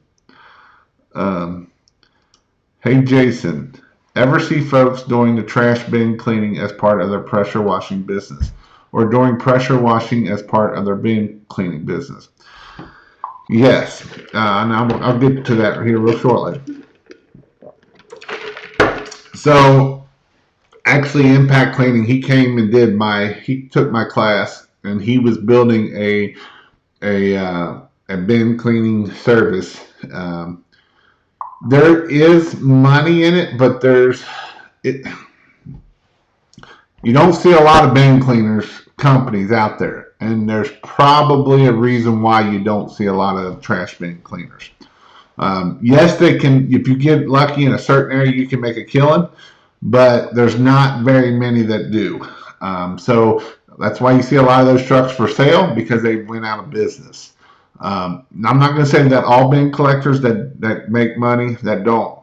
Hey, Jason. Ever see folks doing the trash bin cleaning as part of their pressure washing business? or doing pressure washing as part of their bin cleaning business? Yes, and I'll get to that here real shortly. So, actually, Impact Cleaning, he came and he took my class, and he was building a bin cleaning service. There is money in it, but you don't see a lot of bin cleaners companies out there, and there's probably a reason why you don't see a lot of trash bin cleaners. Yes, they can. If you get lucky in a certain area, you can make a killing, but there's not very many that do. So that's why you see a lot of those trucks for sale, because they went out of business. I'm not going to say that all bin collectors that make money, that don't.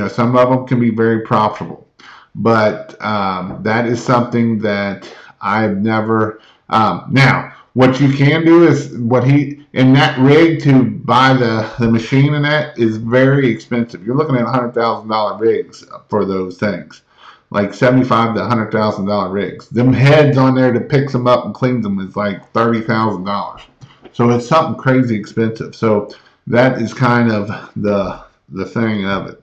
Some of them can be very profitable. But that is something that I've never. Now, what you can do is in that rig, to buy the machine, and that is very expensive. You're looking at $100,000 rigs for those things, like $75,000 to $100,000 rigs. Them heads on there that picks them up and cleans them is like $30,000. So it's something crazy expensive. So that is kind of the thing of it.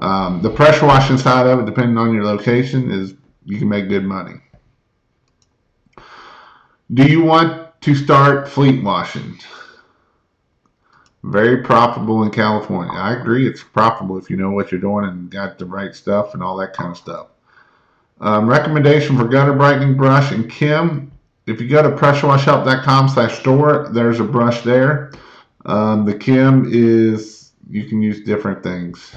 The pressure washing side of it, depending on your location, is you can make good money. Do you want to start fleet washing? Very profitable in California. I agree, it's profitable if you know what you're doing and got the right stuff and all that kind of stuff. Recommendation for gutter brightening brush and Kim. If you go to pressurewashhelp.com/store, there's a brush there. The Kim is, you can use different things.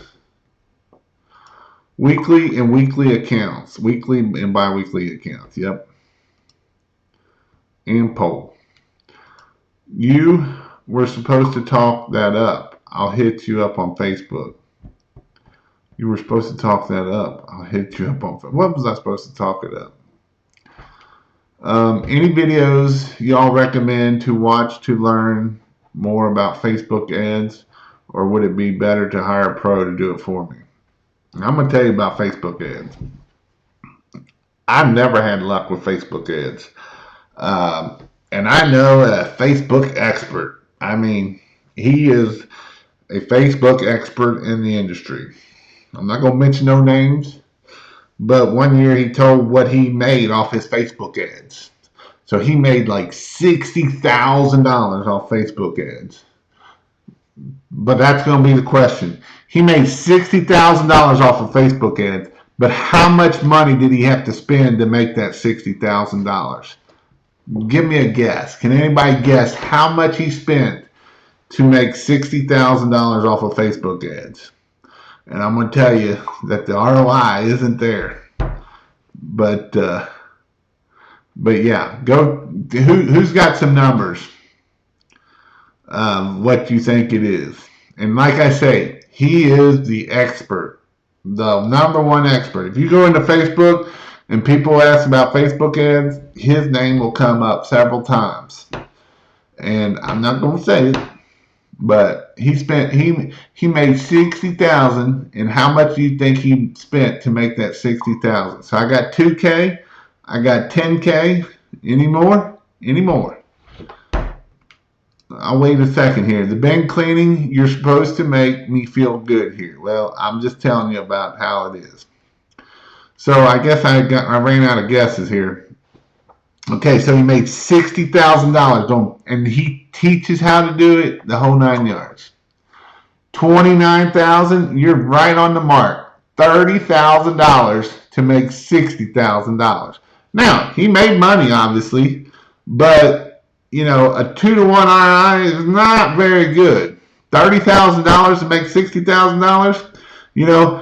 Weekly and weekly accounts. Weekly and bi-weekly accounts. Yep. And poll. You were supposed to talk that up. I'll hit you up on Facebook. You were supposed to talk that up. I'll hit you up on Facebook. What was I supposed to talk it up? Any videos y'all recommend to watch to learn more about Facebook ads, or would it be better to hire a pro to do it for me? I'm going to tell you about Facebook ads. I've never had luck with Facebook ads. And I know a Facebook expert. I mean, he is a Facebook expert in the industry. I'm not going to mention no names, but one year he told what he made off his Facebook ads. So he made like $60,000 off Facebook ads. But that's going to be the question. He made $60,000 off of Facebook ads, but how much money did he have to spend to make that $60,000? Give me a guess. Can anybody guess how much he spent to make $60,000 off of Facebook ads? And I'm going to tell you that the ROI isn't there. But yeah, go. Who's got some numbers? What you think it is? And like I say, he is the expert, the number one expert. If you go into Facebook and people ask about Facebook ads, his name will come up several times. And I'm not going to say it, but he made $60,000, and how much do you think he spent to make that $60,000? So I got $2K, I got $10K. Any more? Any more? I'll wait a second here. The bin cleaning, you're supposed to make me feel good here. Well, I'm just telling you about how it is. So I guess I ran out of guesses here. Okay, so he made $60,000, and he teaches how to do it, the whole 9 yards. $29,000, you're right on the mark. $30,000 to make $60,000. Now, he made money, obviously, but a 2-to-1 ROI is not very good. $30,000 to make $60,000.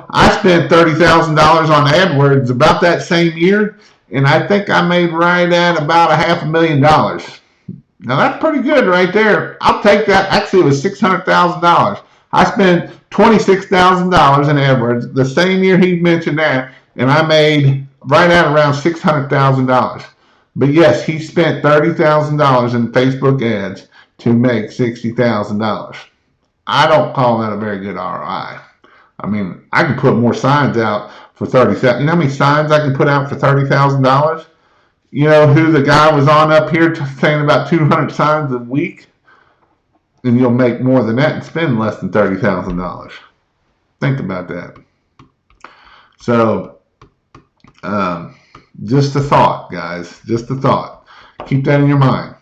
I spent $30,000 on AdWords about that same year, and I think I made right at about $500,000. Now that's pretty good right there. I'll take that. Actually, it was $600,000. I spent $26,000 in AdWords the same year he mentioned that, and I made right at around $600,000. But yes, he spent $30,000 in Facebook ads to make $60,000. I don't call that a very good ROI. I mean, I can put more signs out for $30,000. You know how many signs I can put out for $30,000? you know, who the guy was on up here saying about 200 signs a week, and you'll make more than that and spend less than $30,000. Think about that. So, just a thought, guys. Just a thought. Keep that in your mind.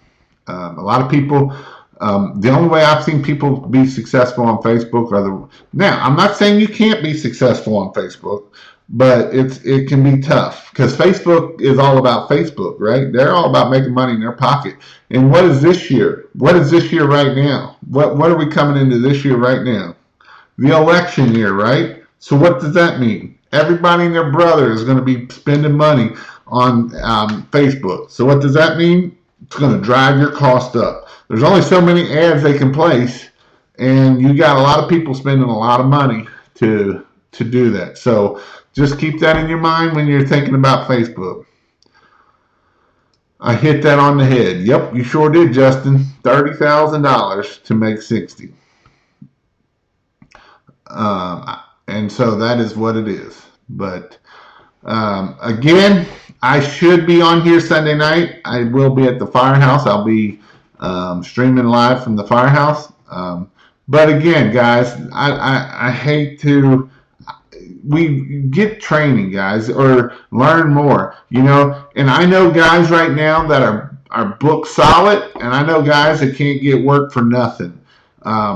A lot of people, the only way I've seen people be successful on Facebook are the. Now, I'm not saying you can't be successful on Facebook, but it can be tough because Facebook is all about Facebook, right? They're all about making money in their pocket. And what is this year? What is this year right now? What are we coming into this year right now? The election year, right? So what does that mean? Everybody and their brother is going to be spending money on Facebook. So what does that mean? It's going to drive your cost up. There's only so many ads they can place, and you got a lot of people spending a lot of money to do that. So just keep that in your mind when you're thinking about Facebook. I hit that on the head. Yep, you sure did, Justin. $30,000 to make 60. And so that is what it is. But again, I should be on here Sunday night. I will be at the firehouse. I'll be streaming live from the firehouse. But again, guys, I hate to. We get training, guys, or learn more, you know. And I know guys right now that are booked solid, and I know guys that can't get work for nothing.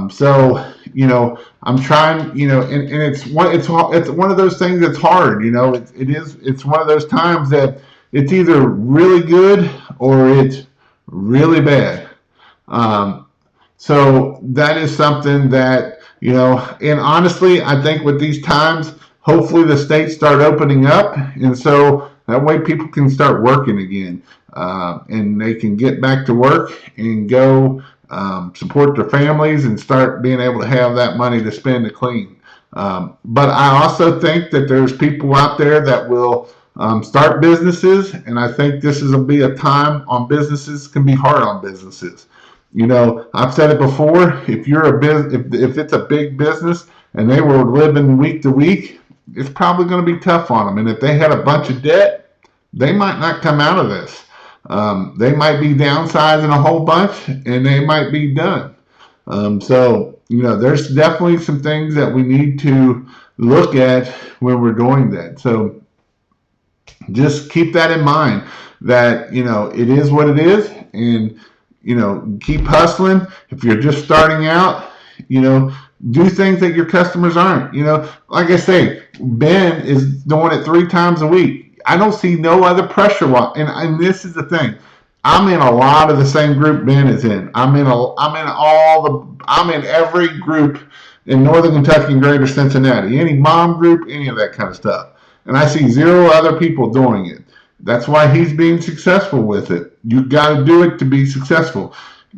So, you know, I'm trying, you know, and it's one of those things that's hard, you know. It's one of those times that it's either really good or it's really bad. So that is something that, you know, and honestly, I think with these times, hopefully the states start opening up, and so that way people can start working again, and they can get back to work and go support their families and start being able to have that money to spend to clean. But I also think that there's people out there that will start businesses, and I think this will be a time on businesses can be hard on businesses. You know, I've said it before. If you're if it's a big business and they were living week to week, it's probably going to be tough on them. And if they had a bunch of debt, they might not come out of this. They might be downsizing a whole bunch, and they might be done. So, you know, there's definitely some things that we need to look at when we're doing that. So just keep that in mind that, you know, it is what it is, and, you know, keep hustling. If you're just starting out, you know, do things that your customers aren't. You know, like I say, Ben is doing it 3 times a week. I don't see no other pressure. And this is the thing. I'm in a lot of the same group Ben is in. I'm in every group in Northern Kentucky and Greater Cincinnati. Any mom group, any of that kind of stuff. And I see 0 other people doing it. That's why he's being successful with it. You got to do it to be successful.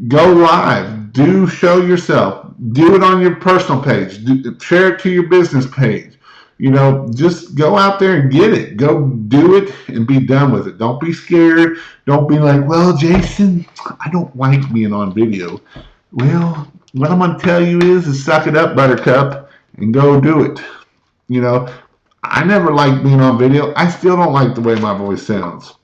Go live. Do show yourself. Do it on your personal page. Share it to your business page. You know, just go out there and get it. Go do it and be done with it. Don't be scared. Don't be like, well, Jason, I don't like being on video. Well, what I'm going to tell you is suck it up, buttercup, and go do it. You know, I never liked being on video. I still don't like the way my voice sounds.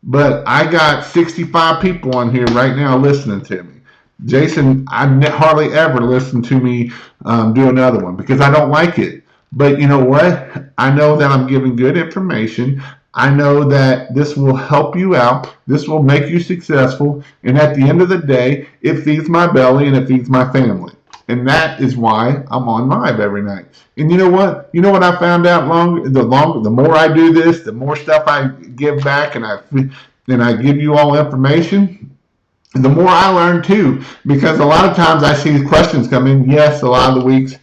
But I got 65 people on here right now listening to me. Jason, I hardly ever listen to me do another one because I don't like it. But you know what? I know that I'm giving good information. I know that this will help you out. This will make you successful. And at the end of the day, it feeds my belly and it feeds my family. And that is why I'm on live every night. And you know what? You know what I found out the more I do this, the more stuff I give back and I give you all information, the more I learn too. Because a lot of times I see questions come in. Yes, a lot of the weeks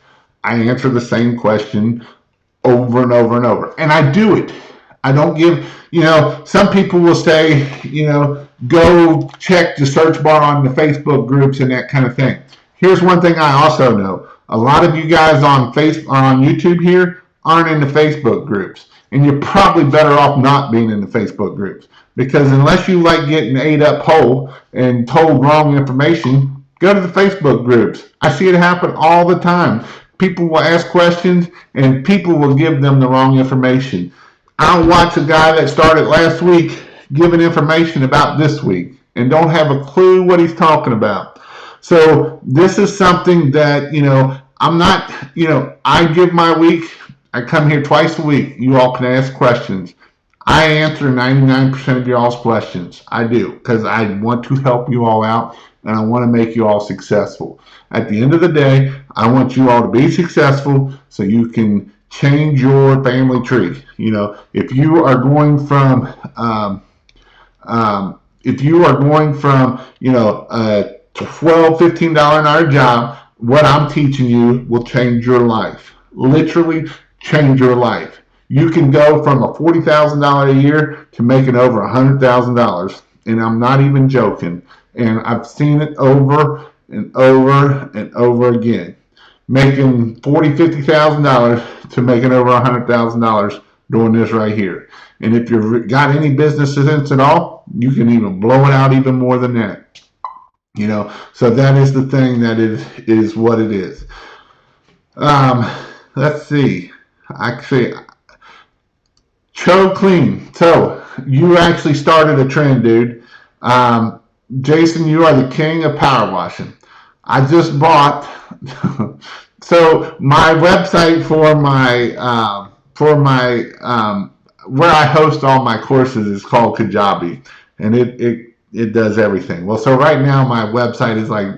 I answer the same question over and over and over. And I do it. I don't give, you know, some people will say, you know, go check the search bar on the Facebook groups and that kind of thing. Here's one thing I also know. A lot of you guys on YouTube here aren't in the Facebook groups. And you're probably better off not being in the Facebook groups. Because unless you like getting ate up whole and told wrong information, go to the Facebook groups. I see it happen all the time. People will ask questions and people will give them the wrong information. I'll watch a guy that started last week giving information about this week and don't have a clue what he's talking about. So this is something that, I'm not, I give my week. I come here twice a week. You all can ask questions. I answer 99% of y'all's questions. I do, because I want to help you all out and I want to make you all successful. At the end of the day, I want you all to be successful so you can change your family tree. If you are going from a $12, $15 an hour job, what I'm teaching you will change your life. Literally change your life. You can go from a $40,000 a year to making over $100,000. And I'm not even joking. And I've seen it over and over and over again. Making $40,000, $50,000 to making over $100,000 doing this right here. And if you've got any business sense at all, you can even blow it out even more than that. So that is the thing that it is what it is. Let's see. Actually, Clean. So you actually started a trend, dude. Jason, you are the king of power washing. I just bought. So my website for my where I host all my courses is called Kajabi, and it does everything. Well, so right now my website is like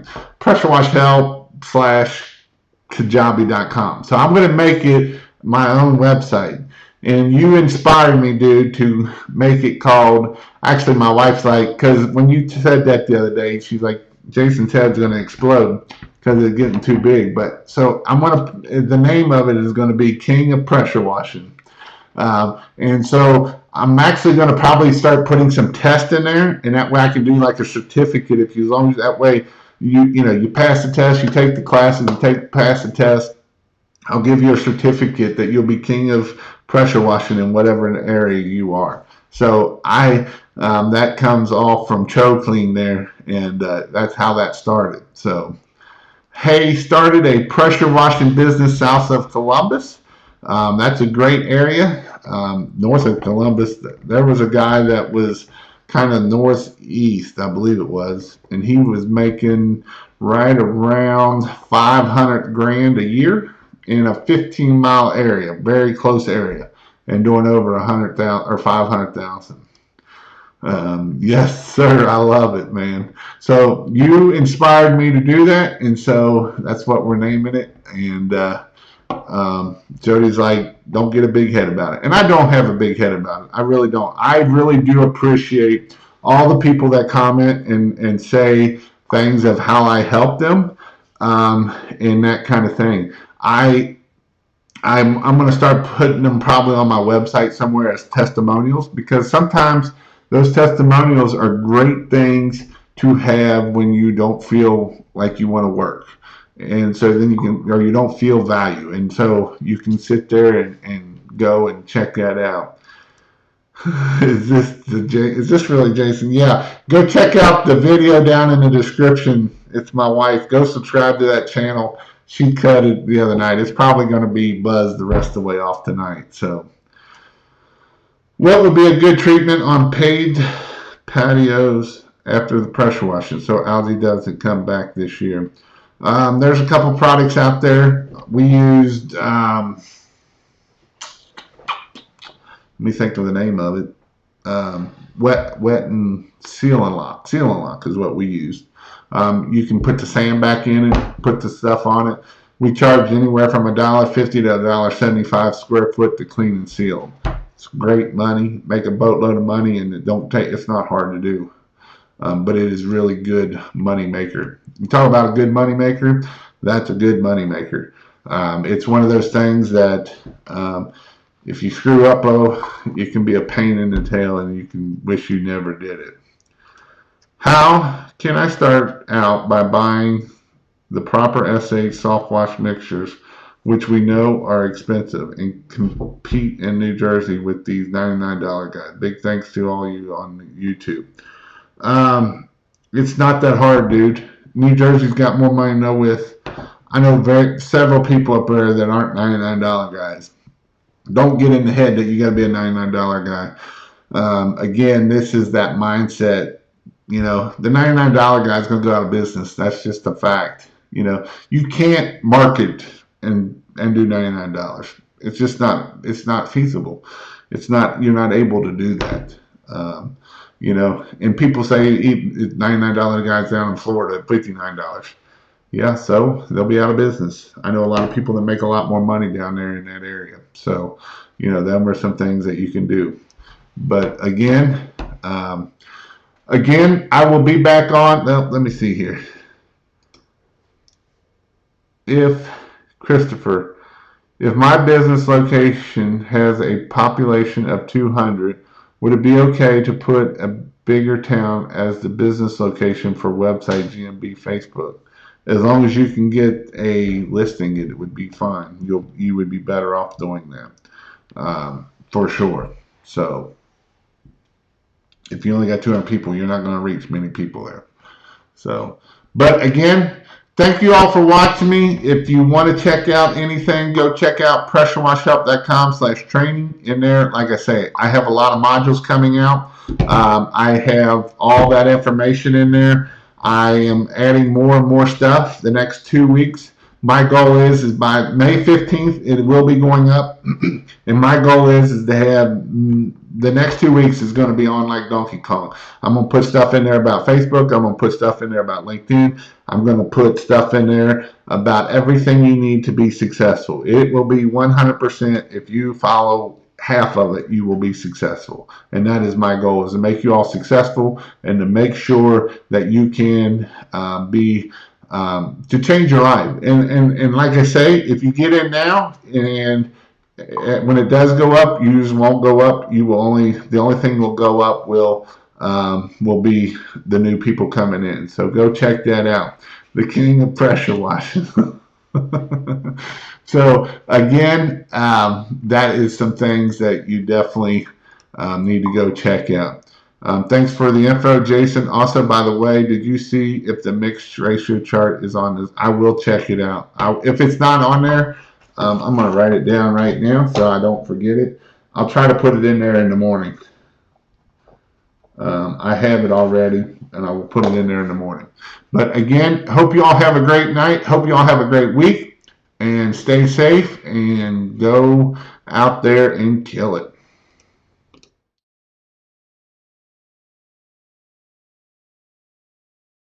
pressurewashhelp/kajabi.com. So I'm going to make it my own website. And you inspired me, dude, to make it called, actually my wife's like, because when you said that the other day, she's like, Jason's head's going to explode because it's getting too big. But so the name of it is going to be King of Pressure Washing. And so I'm actually going to probably start putting some tests in there, and that way I can do like a certificate as long as that way you pass the test, you take the classes, pass the test. I'll give you a certificate that you'll be king of pressure washing in whatever area you are. So that comes all from Clean there, and that's how that started. So Hay started a pressure washing business south of Columbus. That's a great area. North of Columbus, there was a guy that was kind of northeast, I believe it was, and he was making right around $500,000 a year in a 15-mile area, very close area, and doing over 100,000 or 500,000. Yes, sir. I love it, man. So you inspired me to do that, and so that's what we're naming it. And Jody's like, don't get a big head about it. And I don't have a big head about it. I really don't. I really do appreciate all the people that comment and say things of how I help them and that kind of thing. I'm going to start putting them probably on my website somewhere as testimonials, because sometimes those testimonials are great things to have when you don't feel like you want to work. And so then you don't feel value. And so you can sit there and go and check that out. Is this really Jason? Yeah. Go check out the video down in the description. It's my wife. Go subscribe to that channel. She cut it the other night. It's probably going to be buzzed the rest of the way off tonight. So, what would be a good treatment on paved patios after the pressure washing so algae doesn't come back this year? There's a couple products out there. We used, let me think of the name of it. Wet and seal and lock. Seal and lock is what we used. You can put the sand back in and put the stuff on it. We charge anywhere from $1.50 to $1.75 square foot to clean and seal. It's great money. Make a boatload of money, and it's not hard to do. But it is really good money maker. You talk about a good money maker, that's a good money maker. It's one of those things that if you screw up, it can be a pain in the tail, and you can wish you never did it. How can I start out by buying the proper SH soft wash mixtures, which we know are expensive, and compete in New Jersey with these $99 guys? Big thanks to all you on YouTube. It's not that hard, dude. New Jersey's got more money to know with. I know several people up there that aren't $99 guys. Don't get in the head that you got to be a $99 guy. Again, this is that mindset. You know, the $99 guy's going to go out of business. That's just a fact. You know, you can't market and do $99. It's just not. It's not feasible. It's not. You're not able to do that. Um, you know, and people say $99 guys down in Florida at $59. Yeah, so they'll be out of business. I know a lot of people that make a lot more money down there in that area. So, you know, them are some things that you can do. But um, again, I will be back on. Well, let me see here. If Christopher, if my business location has a population of 200, would it be okay to put a bigger town as the business location for website GMB Facebook? As long as you can get a listing, it would be fine. You would be better off doing that, for sure. So if you only got 200 people, you're not going to reach many people there. So, but again, thank you all for watching me. If you want to check out anything, go check out pressurewashshop.com/training. In there, like I say, I have a lot of modules coming out. I have all that information in there. I am adding more and more stuff the next 2 weeks. My goal is by May 15th, it will be going up. And my goal is to have the next 2 weeks is going to be on like Donkey Kong. I'm going to put stuff in there about Facebook. I'm going to put stuff in there about LinkedIn. I'm going to put stuff in there about everything you need to be successful. It will be 100%. If you follow half of it, you will be successful. And that is my goal, is to make you all successful and to make sure that you can be to change your life. And like I say, if you get in now and when it does go up, you just won't go up. You will the only thing will go up will be the new people coming in. So go check that out. The king of pressure washing. So again, that is some things that you definitely need to go check out. Thanks for the info, Jason. Also, by the way, did you see if the mixed ratio chart is on this? I will check it out. If it's not on there, I'm going to write it down right now so I don't forget it. I'll try to put it in there in the morning. I have it already, and I will put it in there in the morning. But again, hope you all have a great night. Hope you all have a great week. And stay safe and go out there and kill it.